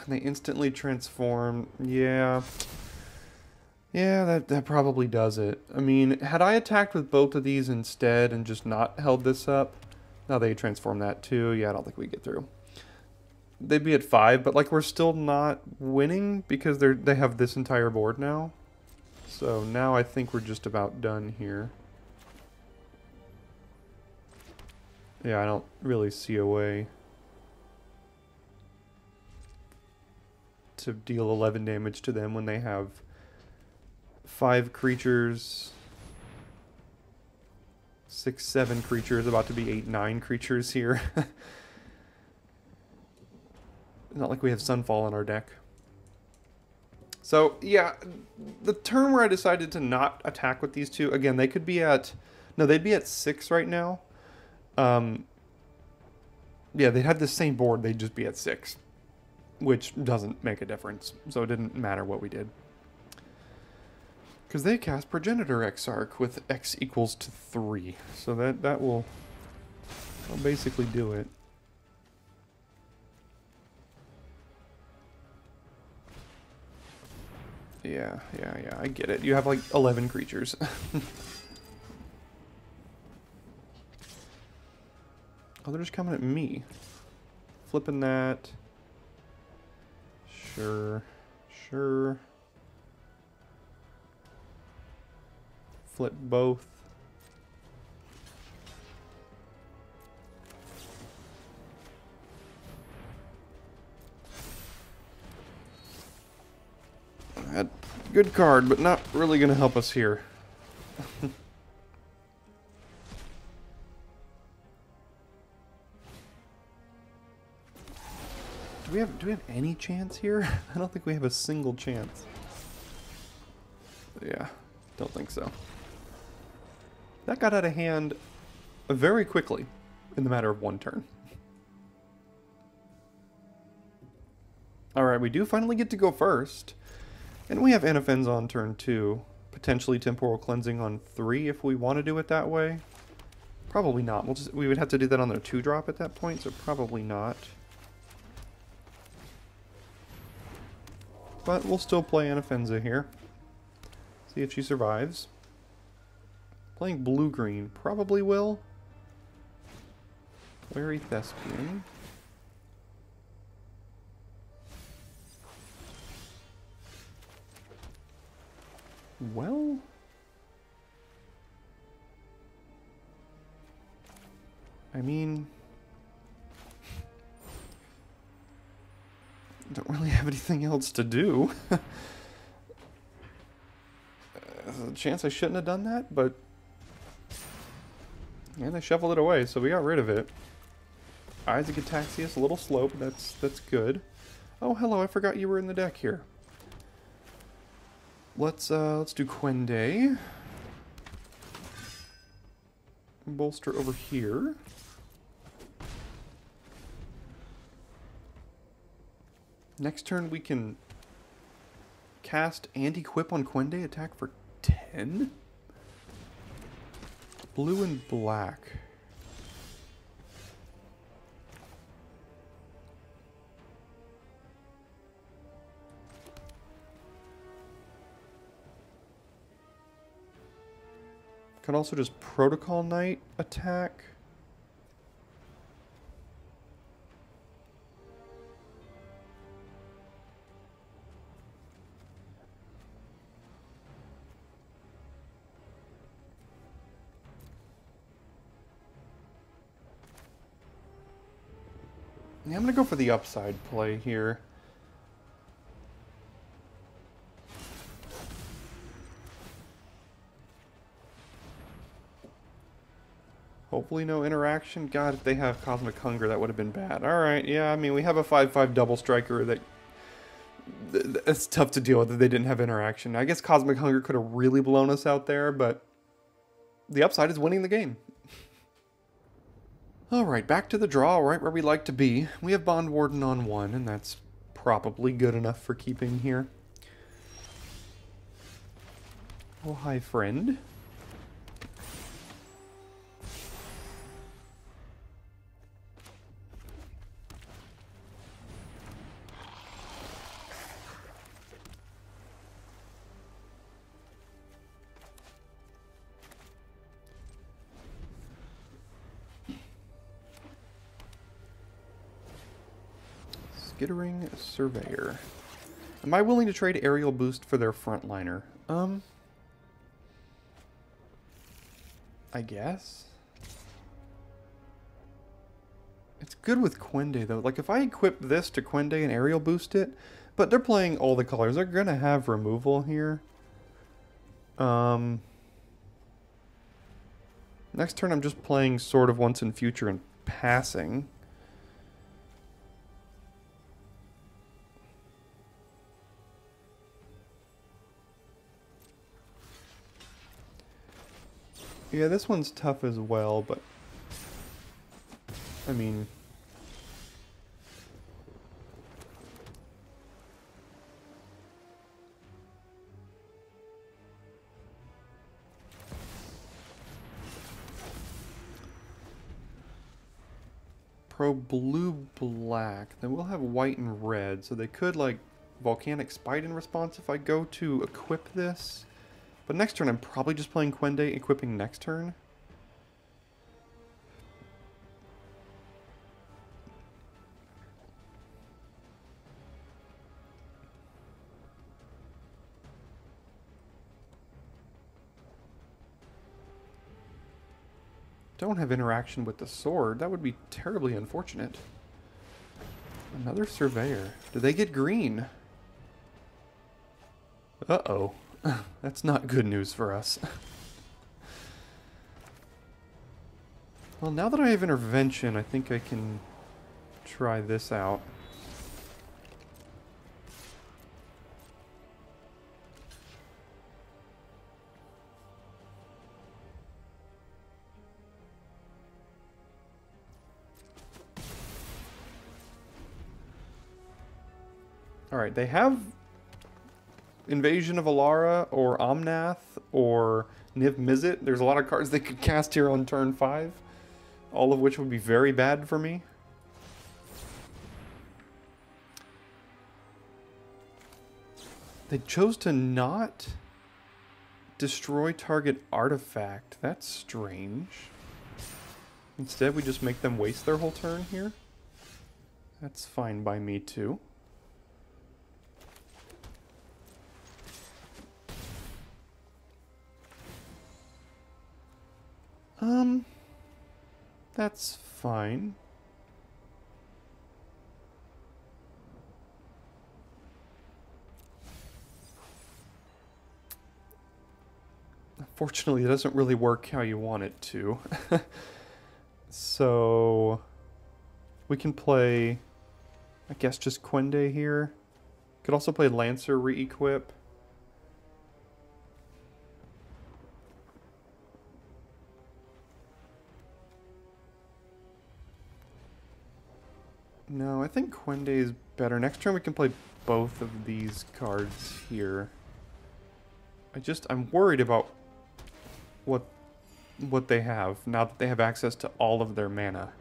And they instantly transform. Yeah. Yeah, that probably does it. I mean, had I attacked with both of these instead and just not held this up, now they transform that too. Yeah, I don't think we get through. They'd be at 5, but like we're still not winning because they have this entire board now. So now I think we're just about done here. Yeah, I don't really see a way to deal 11 damage to them when they have 5 creatures, 6, 7 creatures, about to be 8, 9 creatures here. Not like we have Sunfall in our deck. So, yeah, the turn where I decided to not attack with these two, again, they could be at, no, they'd be at 6 right now. Yeah, they'd have the same board, they'd just be at 6. Which doesn't make a difference, so it didn't matter what we did. Because they cast Progenitor Exarch with X equals to 3. So that will basically do it. Yeah, I get it. You have like 11 creatures. Oh, they're just coming at me. Flipping that. Sure. Flip both. That Good card, but not really going to help us here. Do we have any chance here? I don't think we have a single chance. Yeah, don't think so. That got out of hand very quickly in the matter of one turn. Alright, we do finally get to go first. And we have Anafen's on turn 2. Potentially Temporal Cleansing on 3 if we want to do it that way. Probably not. We would have to do that on their 2-drop at that point, so probably not. But we'll still play Anafenza here. See if she survives. Playing blue-green. Probably will. Wary Thespian. Well... I mean... don't really have anything else to do. There's a chance I shouldn't have done that, but... and I shuffled it away, so we got rid of it. Isaac Ataxius, a little slow, but that's good. Oh, hello, I forgot you were in the deck here. Let's do Quende. Bolster over here. Next turn we can cast and equip on Quende, attack for 10? Blue and black. Can also just Protocol Knight attack. Yeah, I'm gonna go for the upside play here. Hopefully no interaction. God, if they have Cosmic Hunger, that would have been bad. Alright, yeah, I mean, we have a 5/5 double striker that... it's tough to deal with if they didn't have interaction. I guess Cosmic Hunger could have really blown us out there, but... the upside is winning the game. Alright, back to the draw, right where we like to be. We have Bond Warden on 1, and that's probably good enough for keeping here. Oh, hi, friend. Skittering Surveyor. Am I willing to trade Aerial Boost for their frontliner? I guess. It's good with Quende though. Like if I equip this to Quende and Aerial Boost it, but they're playing all the colors. They're gonna have removal here. Next turn I'm just playing Sword of Once and Future and passing. Yeah, this one's tough as well, but... I mean... Pro blue-black. Then we'll have white and red, so they could, like, Volcanic Spite in response if I go to equip this. But next turn, I'm probably just playing Quende, equipping next turn. Don't have interaction with the sword. That would be terribly unfortunate. Another Surveyor. Do they get green? Uh-oh. That's not good news for us. Well, now that I have intervention, I think I can try this out. Alright, they have Invasion of Alara or Omnath or Niv Mizzet. There's a lot of cards they could cast here on turn 5. All of which would be very bad for me. They chose to not destroy target artifact. That's strange. Instead, we just make them waste their whole turn here. That's fine by me, too. That's fine. Unfortunately, it doesn't really work how you want it to. So we can play, I guess, just Quende here. Could also play Lancer re-equip. No, I think Quende is better. Next turn we can play both of these cards here. I'm worried about what they have now that they have access to all of their mana.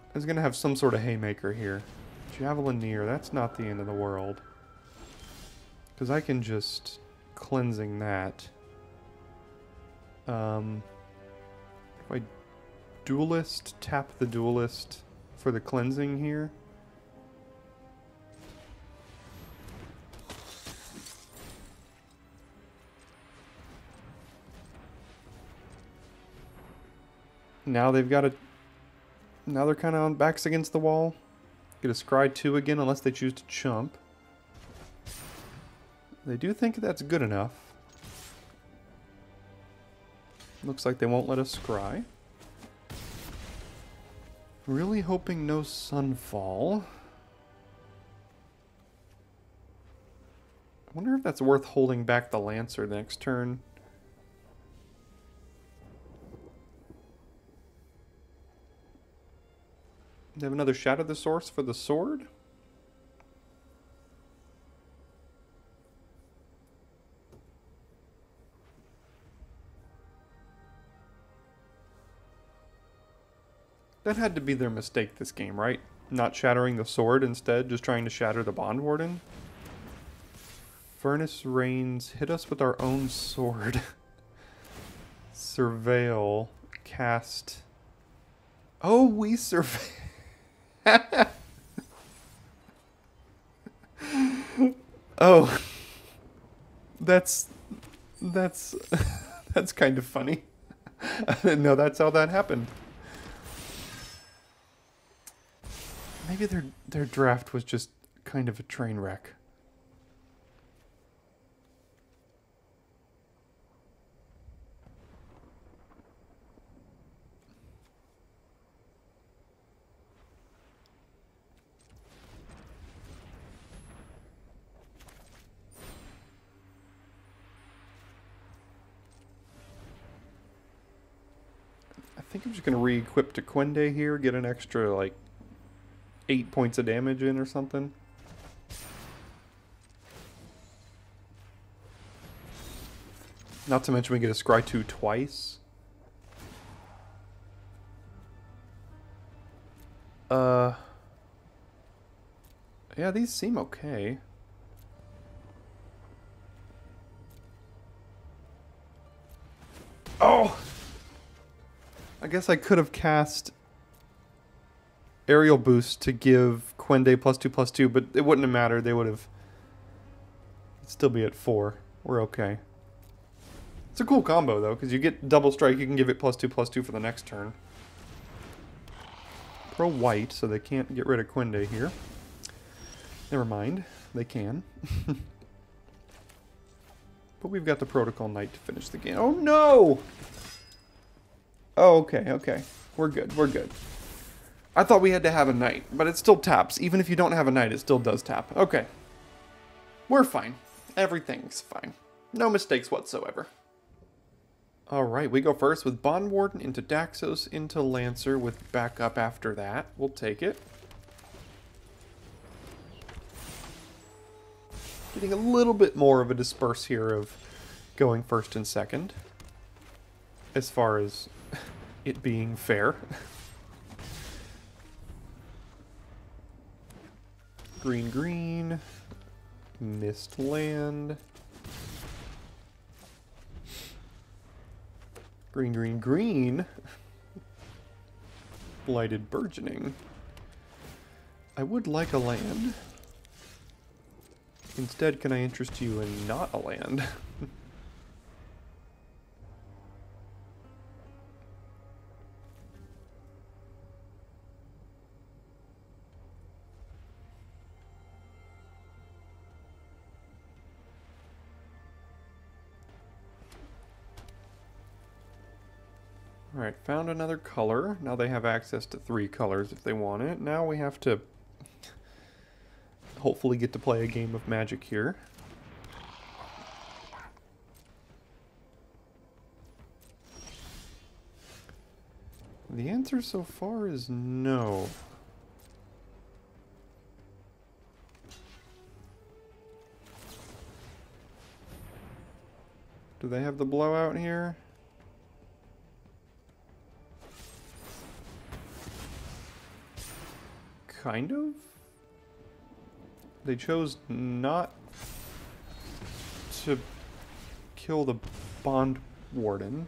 I was gonna have some sort of haymaker here. Javelineer, that's not the end of the world. Because I can just cleansing that. If I Duelist, tap the Duelist for the cleansing here. Now they've got a... Now they're kind of on backs against the wall. Get a Scry 2 again unless they choose to chump. They do think that's good enough. Looks like they won't let us Scry. Really hoping no Sunfall. I wonder if that's worth holding back the Lancer next turn. They have another Shadow the Source for the sword. That had to be their mistake this game, right? Not shattering the sword instead, just trying to shatter the Bond Warden. Furnace Rains, hit us with our own sword. Surveil, cast. Oh, we surveil. Oh. That's that's kind of funny. I didn't know that's how that happened. Maybe their draft was just kind of a train wreck. I think I'm just going to re-equip to Quende here, get an extra, like, 8 points of damage in or something. Not to mention we get a Scry 2 twice. Yeah, these seem okay. Oh! I guess I could have cast Aerial Boost to give Quende +2/+2, but it wouldn't have mattered. They would have... It'd still be at 4. We're okay. It's a cool combo, though, because you get double strike, you can give it +2/+2 for the next turn. Pro white, so they can't get rid of Quende here. Never mind. They can. But we've got the Protocol Knight to finish the game. Oh, no! Oh, okay, okay. We're good, we're good. I thought we had to have a Knight, but it still taps. Even if you don't have a Knight, it still does tap. Okay. We're fine. Everything's fine. No mistakes whatsoever. Alright, we go first with Bond Warden into Daxos into Lancer with backup after that. We'll take it. Getting a little bit more of a disperse here of going first and second. As far as it being fair. Green, green. Mist land. Green, green, green. Blighted Burgeoning. I would like a land. Instead, can I interest you in not a land? Alright, found another color. Now they have access to 3 colors if they want it. Now we have to hopefully get to play a game of Magic here. The answer so far is no. Do they have the blowout here? Kind of? They chose not to kill the Bond Warden.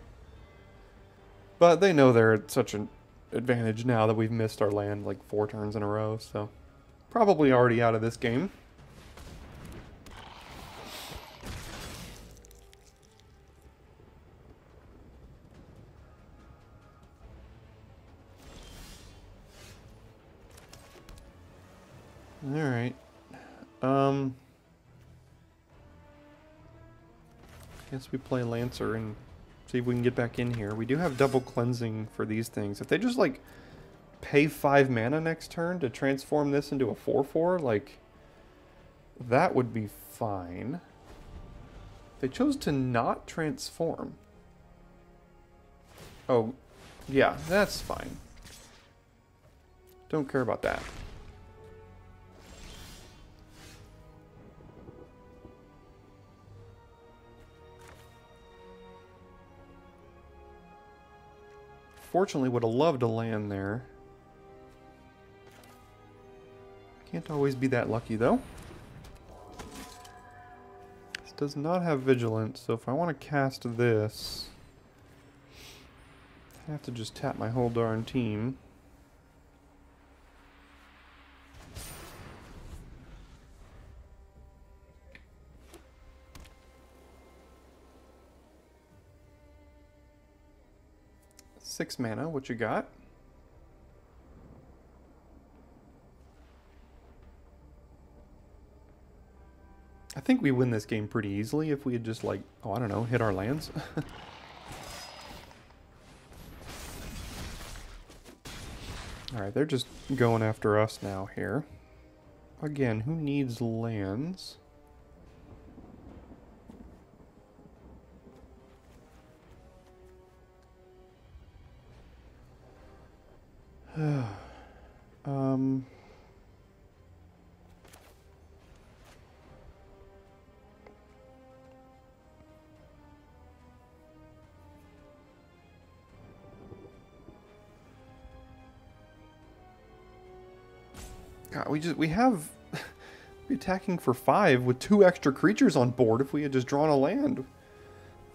But they know they're at such an advantage now that we've missed our land like 4 turns in a row, so probably already out of this game. Alright. Guess we play Lancer and see if we can get back in here. We do have double cleansing for these things. If they just, like, pay 5 mana next turn to transform this into a 4/4, like, that would be fine. They chose to not transform. Oh, yeah, that's fine. Don't care about that. Fortunately, would have loved to land there. Can't always be that lucky, though. This does not have Vigilance, so if I want to cast this, I have to just tap my whole darn team. Six mana, what you got? I think we win this game pretty easily if we had just, like, oh, I don't know, hit our lands. Alright, they're just going after us now here. Again, who needs lands? God, we have we're attacking for 5 with 2 extra creatures on board if we had just drawn a land.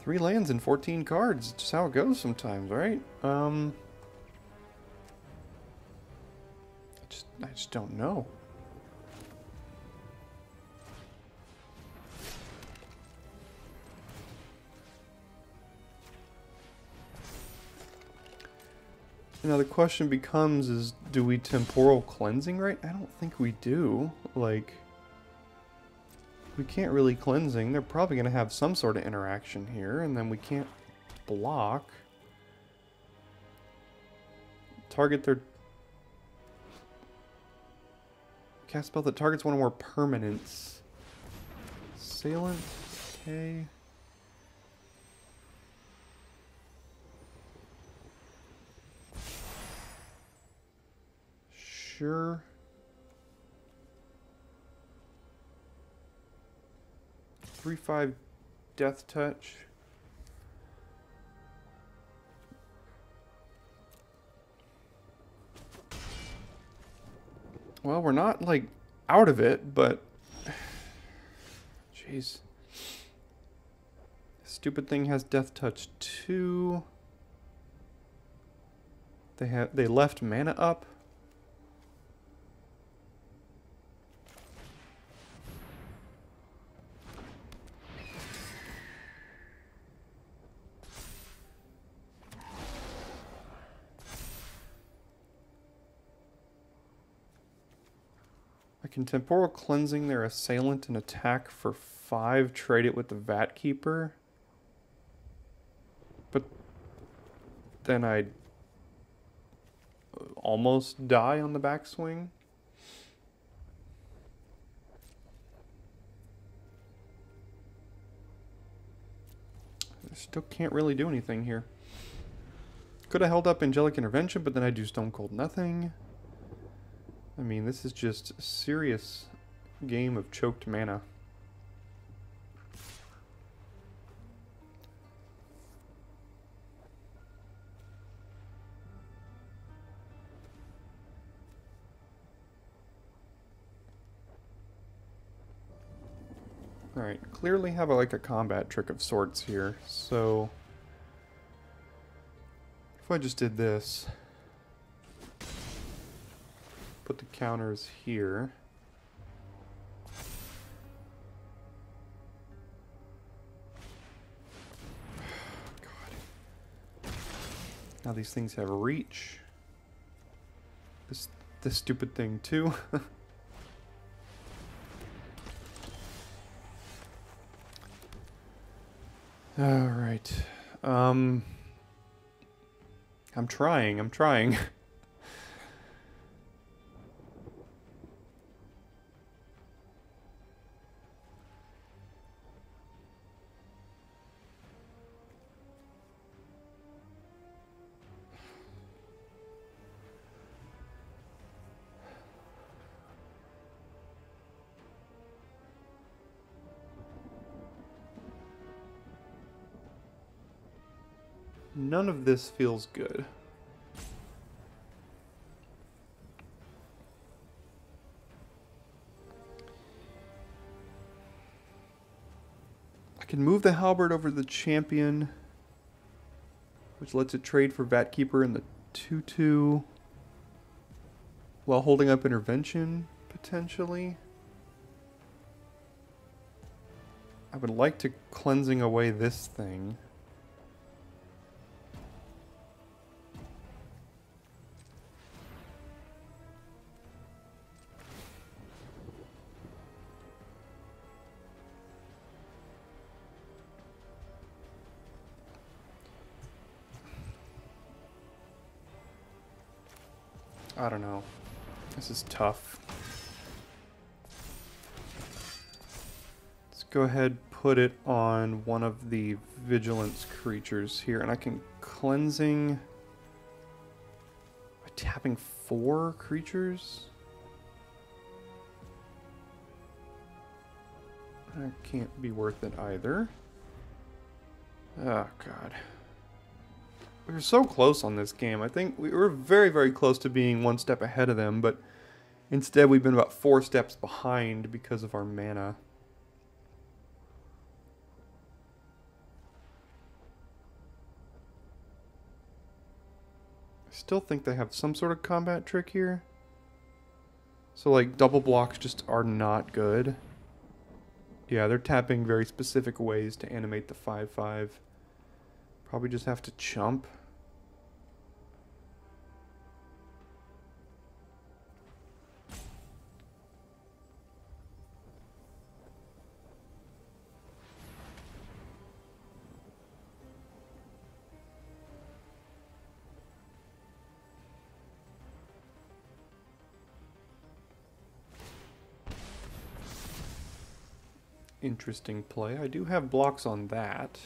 3 lands and 14 cards. Just how it goes sometimes, right? I just don't know. Now the question becomes is, do we temporal cleansing right? I don't think we do. Like, We can't really cleansing. They're probably going to have some sort of interaction here, and then we can't block. Target their... Cast spell that targets one or more permanents. Assailant. Okay. Sure. Three, 5 death touch. Well, we're not, like, out of it, but... Jeez. Stupid thing has death touch too. They left mana up. I can temporal cleansing their assailant and attack for 5, trade it with the Vat Keeper. But then I'd almost die on the backswing. I still can't really do anything here. Could have held up Angelic Intervention, but then I do Stone Cold Nothing. I mean, this is just a serious game of choked mana. Alright, clearly have like a combat trick of sorts here, so if I just did this, put the counters here, God. Now these things have reach. This stupid thing too. Alright. I'm trying. None of this feels good. I can move the Halberd over the champion, which lets it trade for Vat Keeper in the 2/2 while holding up intervention, potentially. I would like to cleansing away this thing. I don't know. This is tough. Let's go ahead, put it on one of the vigilance creatures here, and I can cleansing by tapping 4 creatures. That can't be worth it either. Oh God. We were so close on this game. I think we were very, very close to being 1 step ahead of them, but instead we've been about 4 steps behind because of our mana. I still think they have some sort of combat trick here. So like double blocks just are not good. Yeah, they're tapping very specific ways to animate the 5/5. Probably just have to chump. interesting play. I do have blocks on that.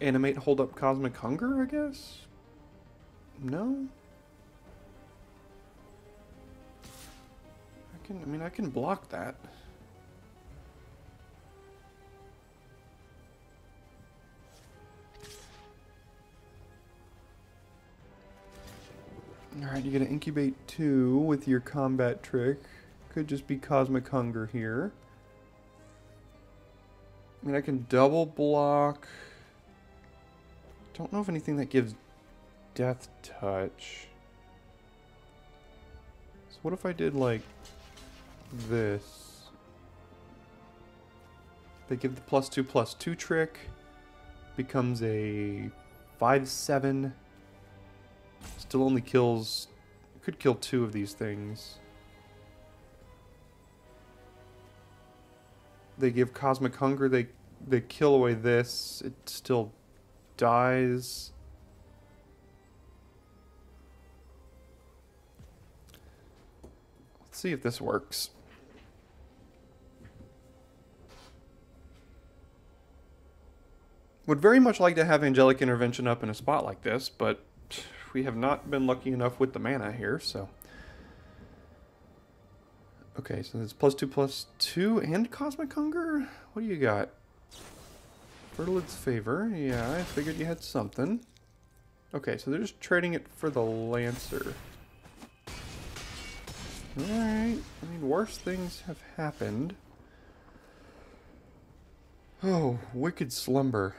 Animate, hold up Cosmic Hunger, I guess? No? I can block that. Alright, you gotta incubate 2 with your combat trick. Could just be Cosmic Hunger here. I mean, I can double block. Don't know if anything that gives Death Touch. So what if I did like this? They give the +2/+2 trick. Becomes a 5/7. Still only kills... Could kill 2 of these things. They give Cosmic Hunger. They kill away this. It still dies. Let's see if this works. Would very much like to have Angelic Intervention up in a spot like this, but we have not been lucky enough with the mana here, so... Okay, so there's +2/+2 and Cosmic Hunger? What do you got? Fertilid's Favor. Yeah, I figured you had something. Okay, so they're just trading it for the Lancer. Alright. I mean, worse things have happened. Oh, Wicked Slumber.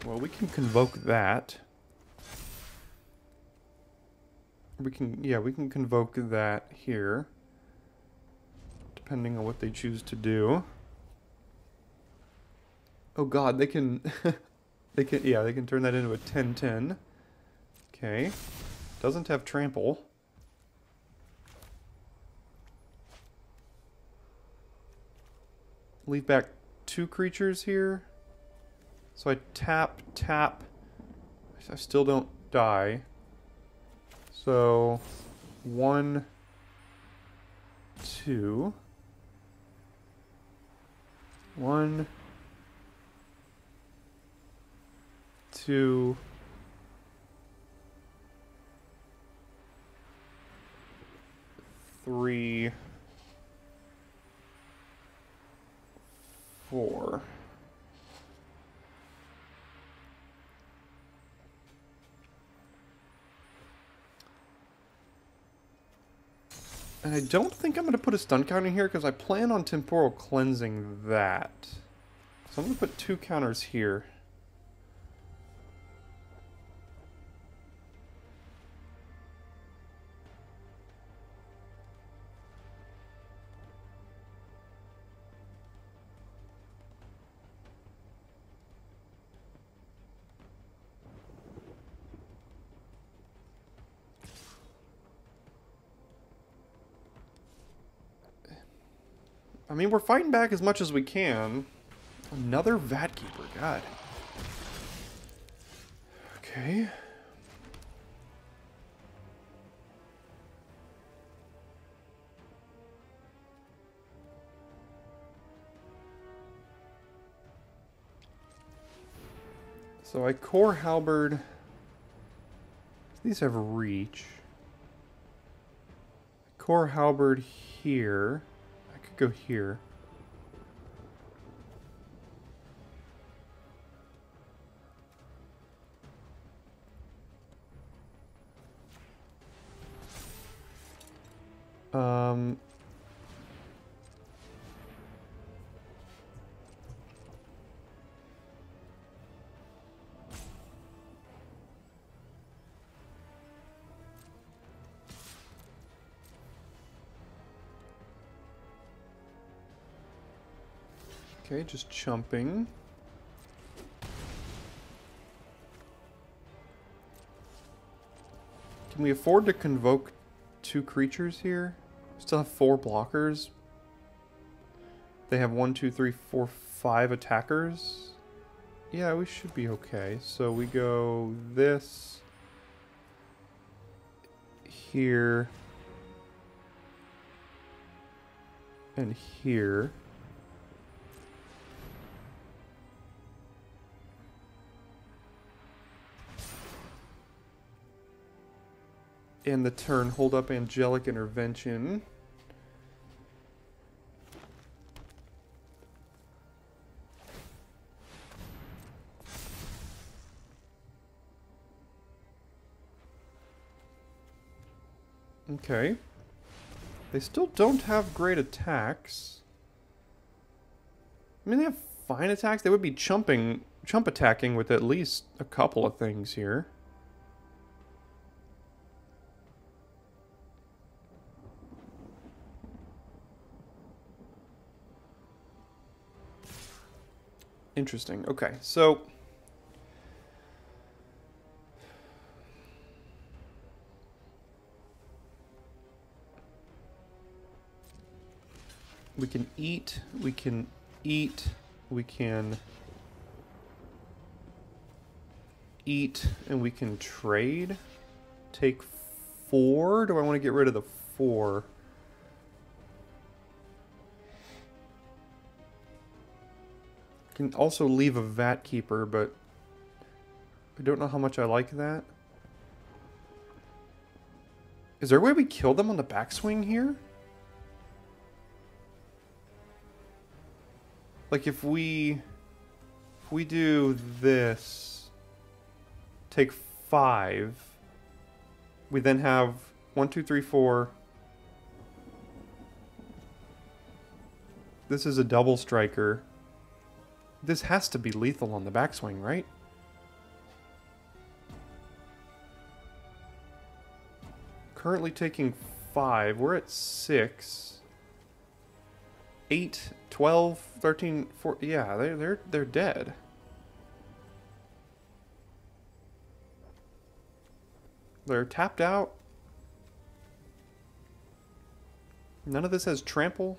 Well, we can convoke that. We can convoke that here. Depending on what they choose to do. Oh god, they can they can turn that into a 10/10. Okay. Doesn't have trample. Leave back 2 creatures here. So I tap. I still don't die. So 1, 2. 1, 2. 3, 4. And I don't think I'm going to put a stun counter here because I plan on temporal cleansing that. So I'm going to put 2 counters here. I mean, we're fighting back as much as we can. Another Vat Keeper, god. Okay. So I core Halberd. These have reach. Core Halberd here. Go here. Okay, just chumping. Can we afford to convoke 2 creatures here? Still have 4 blockers. They have 1, 2, 3, 4, 5 attackers. Yeah, we should be okay. So we go this here and here. And the turn, hold up Angelic Intervention. Okay. They still don't have great attacks. I mean, they have fine attacks. They would be chump attacking with at least a couple of things here. Interesting. Okay, so we can eat, we can eat, we can eat, and we can trade. Take 4. Do I want to get rid of the 4? Can also leave a Vat Keeper, but I don't know how much I like that. Is there a way we kill them on the backswing here? Like if we do this, take 5, we then have 1, 2, 3, 4. This is a double striker. This has to be lethal on the backswing, right? Currently taking 5. We're at 6. 8, 12, 13, 14. Yeah, they're dead. They're tapped out. None of this has trample.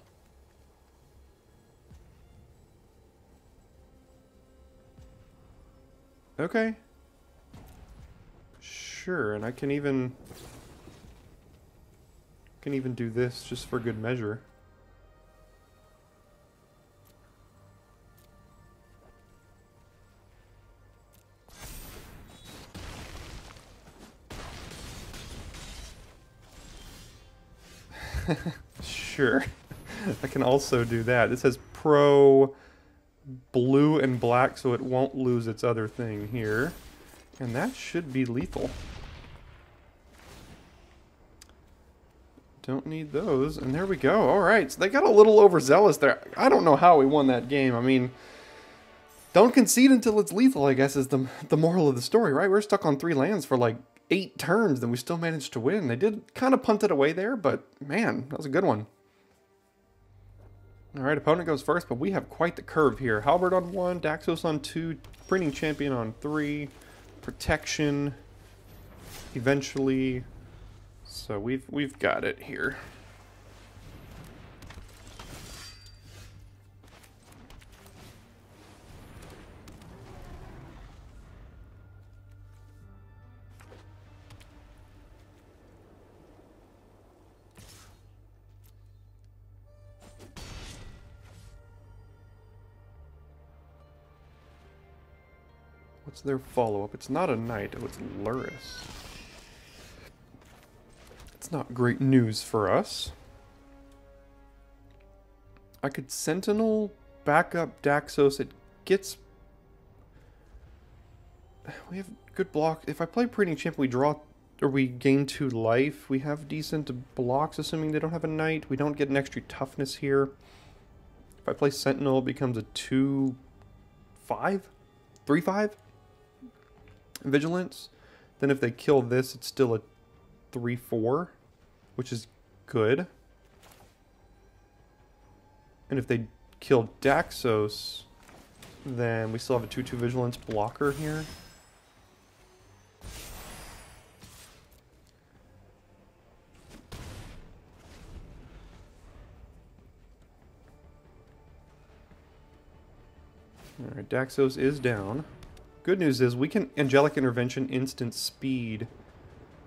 Okay. Sure, and I can even do this just for good measure. Sure. I can also do that. This has pro blue and black, so it won't lose its other thing here. And that should be lethal. Don't need those. And there we go. Alright, so they got a little overzealous there. I don't know how we won that game. I mean, don't concede until it's lethal, I guess, is the moral of the story, right? We're stuck on 3 lands for like 8 turns, and we still managed to win. They did kind of punt it away there, but man, that was a good one. Alright, opponent goes first, but we have quite the curve here. Halberd on 1, Daxos on 2, Printing Champion on 3, Protection, eventually. So we've got it here. What's their follow-up? It's not a knight. Oh, it's Luris. It's not great news for us. I could Sentinel, back up Daxos. It gets... We have good block. If I play Printing Champ, we draw... Or we gain 2 life. We have decent blocks, assuming they don't have a knight. We don't get an extra toughness here. If I play Sentinel, it becomes a 2-5? 3-5? Vigilance. Then if they kill this, it's still a 3-4, which is good. And if they kill Daxos, then we still have a 2-2 Vigilance blocker here. Alright, Daxos is down. Good news is we can Angelic Intervention instant speed.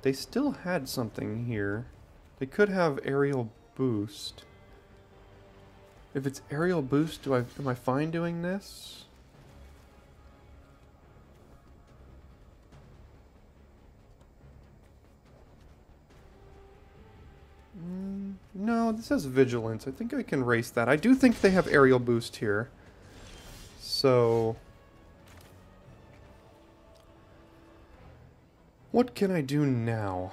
They still had something here. They could have aerial boost. If it's aerial boost, am I fine doing this? No, this has vigilance. I think I can race that. I do think they have aerial boost here. So what can I do now?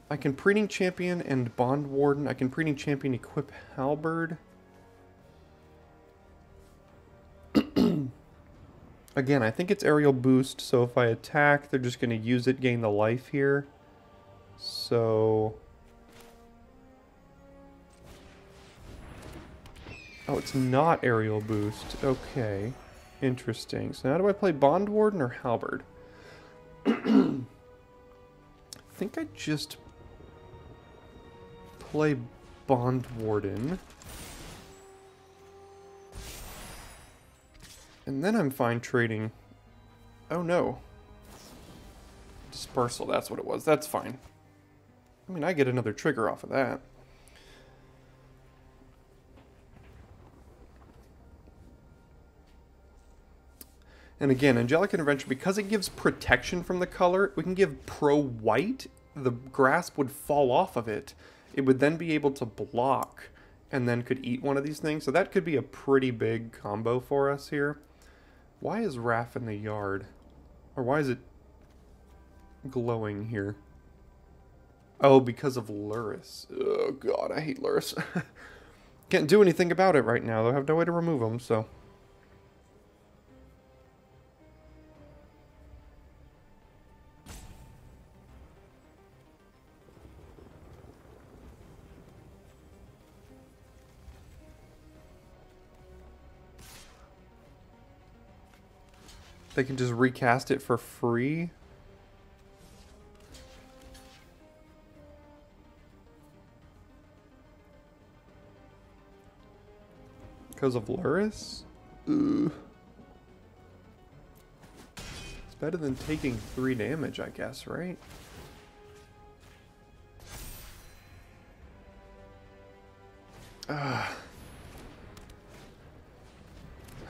I can Preening Champion and Bond Warden. I can Preening Champion equip Halberd. Again, I think it's aerial boost, so if I attack, they're just going to use it, gain the life here. So oh, it's not aerial boost. Okay. Interesting. So now do I play Bond Warden or Halberd? I think I just play Bond Warden. And then I'm fine trading. Oh no. Dispersal, that's what it was. That's fine. I mean, I get another trigger off of that. And again, Angelic Intervention, because it gives protection from the color, we can give Pro White. The grasp would fall off of it. It would then be able to block and then could eat one of these things. So that could be a pretty big combo for us here. Why is Raph in the yard? Or why is it glowing here? Oh, because of Luris. Oh god, I hate Luris. Can't do anything about it right now, though. I have no way to remove them, so... They can just recast it for free. Because of Luris? Ugh. It's better than taking 3 damage, I guess, right? Ah.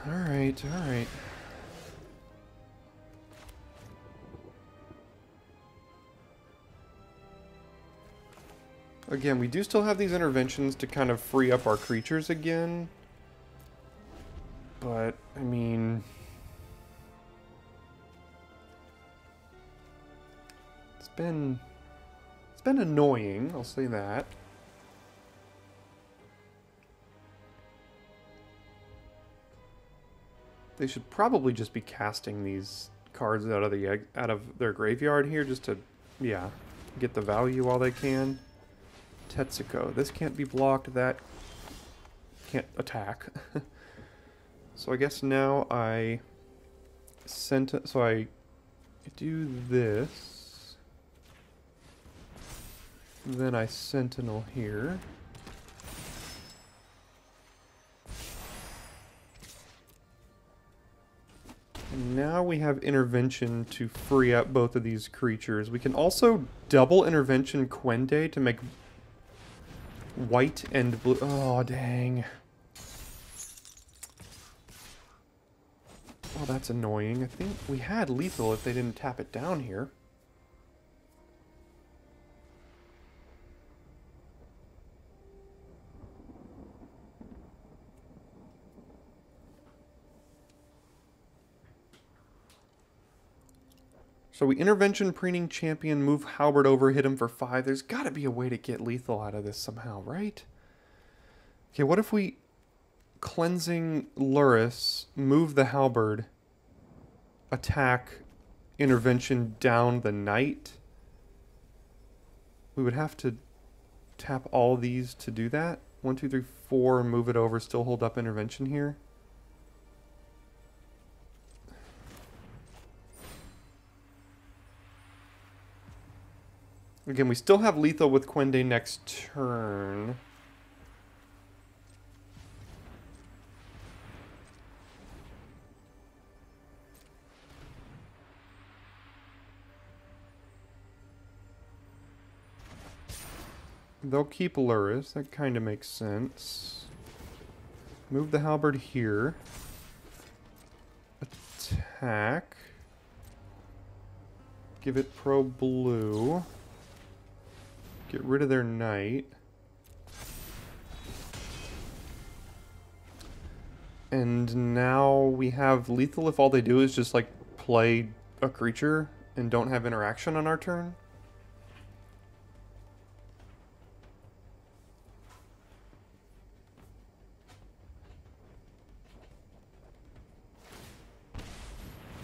Alright, alright. Again, we do still have these interventions to kind of free up our creatures again. But, I mean... It's been annoying, I'll say that. They should probably just be casting these cards out of their graveyard here just to, yeah, get the value while they can. Tetsuko. This can't be blocked, that can't attack. So I guess now I do this. Then I Sentinel here. And now we have intervention to free up both of these creatures. We can also double intervention Quende to make white and blue. Oh, dang. Oh, that's annoying. I think we had lethal if they didn't tap it down here. So we intervention Preening Champion, move Halberd over, hit him for 5. There's got to be a way to get lethal out of this somehow, right? Okay, what if we cleansing Luris, move the Halberd, attack, intervention down the Knight? We would have to tap all these to do that. 1, 2, 3, 4, move it over, still hold up intervention here. Again, we still have lethal with Quende next turn. They'll keep Luris. That kind of makes sense. Move the halberd here. Attack. Give it pro blue. Get rid of their knight. And now we have lethal if all they do is just like play a creature and don't have interaction on our turn.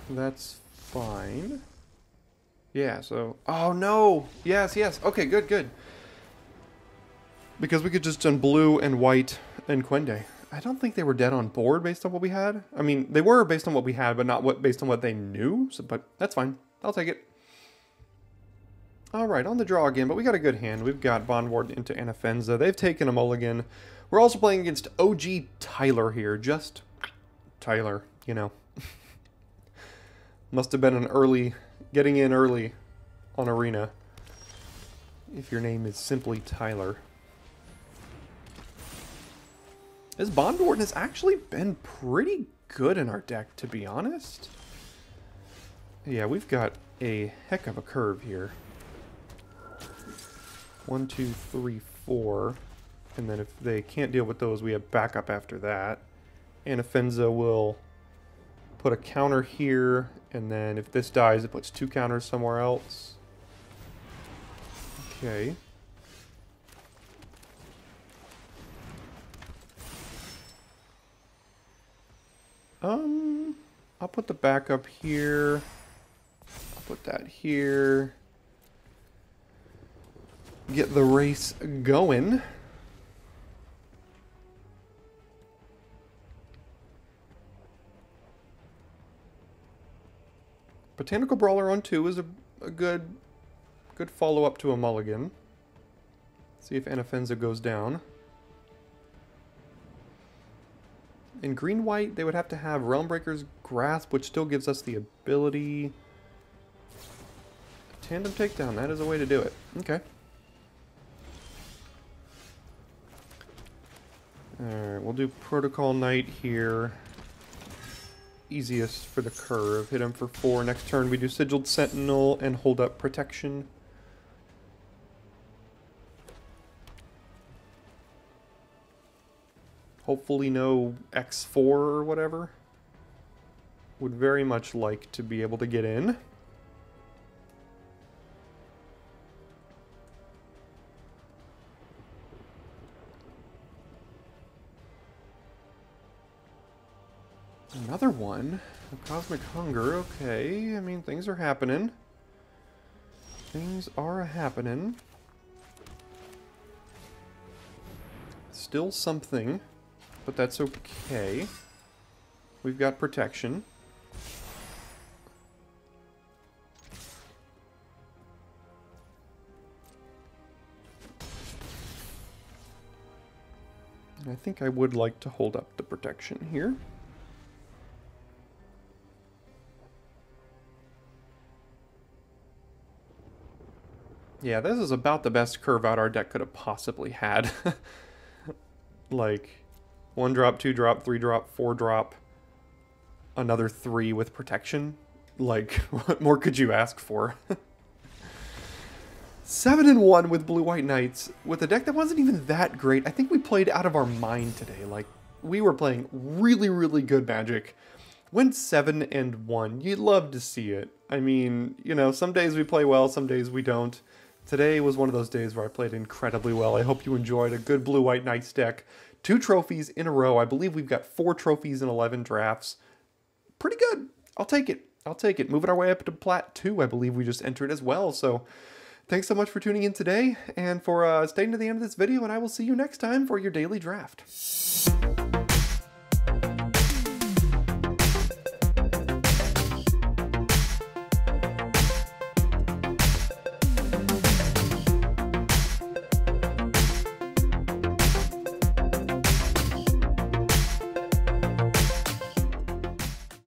That's fine. Yeah, so... Oh, no! Yes, yes. Okay, good, good. Because we could just done blue and white and Quende. I don't think they were dead on board based on what we had. I mean, they were based on what we had, but not based on what they knew. So, but that's fine. I'll take it. Alright, on the draw again, but we got a good hand. We've got Bond Warden into Anafenza. They've taken a mulligan. We're also playing against OG Tyler here. Just Tyler, you know. Must have been an early, getting in early on Arena. If your name is simply Tyler. This Bond Warden has actually been pretty good in our deck, to be honest. Yeah, we've got a heck of a curve here. 1, 2, 3, 4. And then if they can't deal with those, we have backup after that. Anafenza will put a counter here, and then if this dies, it puts 2 counters somewhere else. Okay. I'll put the backup here. I'll put that here. Get the race going. Botanical Brawler on 2 is a good follow-up to a mulligan. See if Anafenza goes down. In green-white, they would have to have Realmbreaker's Grasp, which still gives us the ability. Tandem Takedown, that is a way to do it. Okay. Alright, we'll do Protocol Knight here. Easiest for the curve. Hit him for 4. Next turn we do Sigiled Sentinel and hold up Protection. Hopefully no X4 or whatever. Would very much like to be able to get in. Another one. A Cosmic Hunger. Okay, I mean, things are happening. Things are happening. Still something, but that's okay. We've got protection. And I think I would like to hold up the protection here. Yeah, this is about the best curve out our deck could have possibly had. Like, 1 drop, 2 drop, 3 drop, 4 drop, another 3 with protection. Like, what more could you ask for? 7-1 with Blue-White Knights, with a deck that wasn't even that great. I think we played out of our mind today. Like, we were playing really, really good Magic. Went 7-1. You'd love to see it. I mean, you know, some days we play well, some days we don't. Today was one of those days where I played incredibly well. I hope you enjoyed a good Blue-White Knights deck. 2 trophies in a row. I believe we've got 4 trophies in 11 drafts. Pretty good. I'll take it. I'll take it. Moving our way up to Plat 2, I believe we just entered as well. So thanks so much for tuning in today and for staying to the end of this video, and I will see you next time for your daily draft.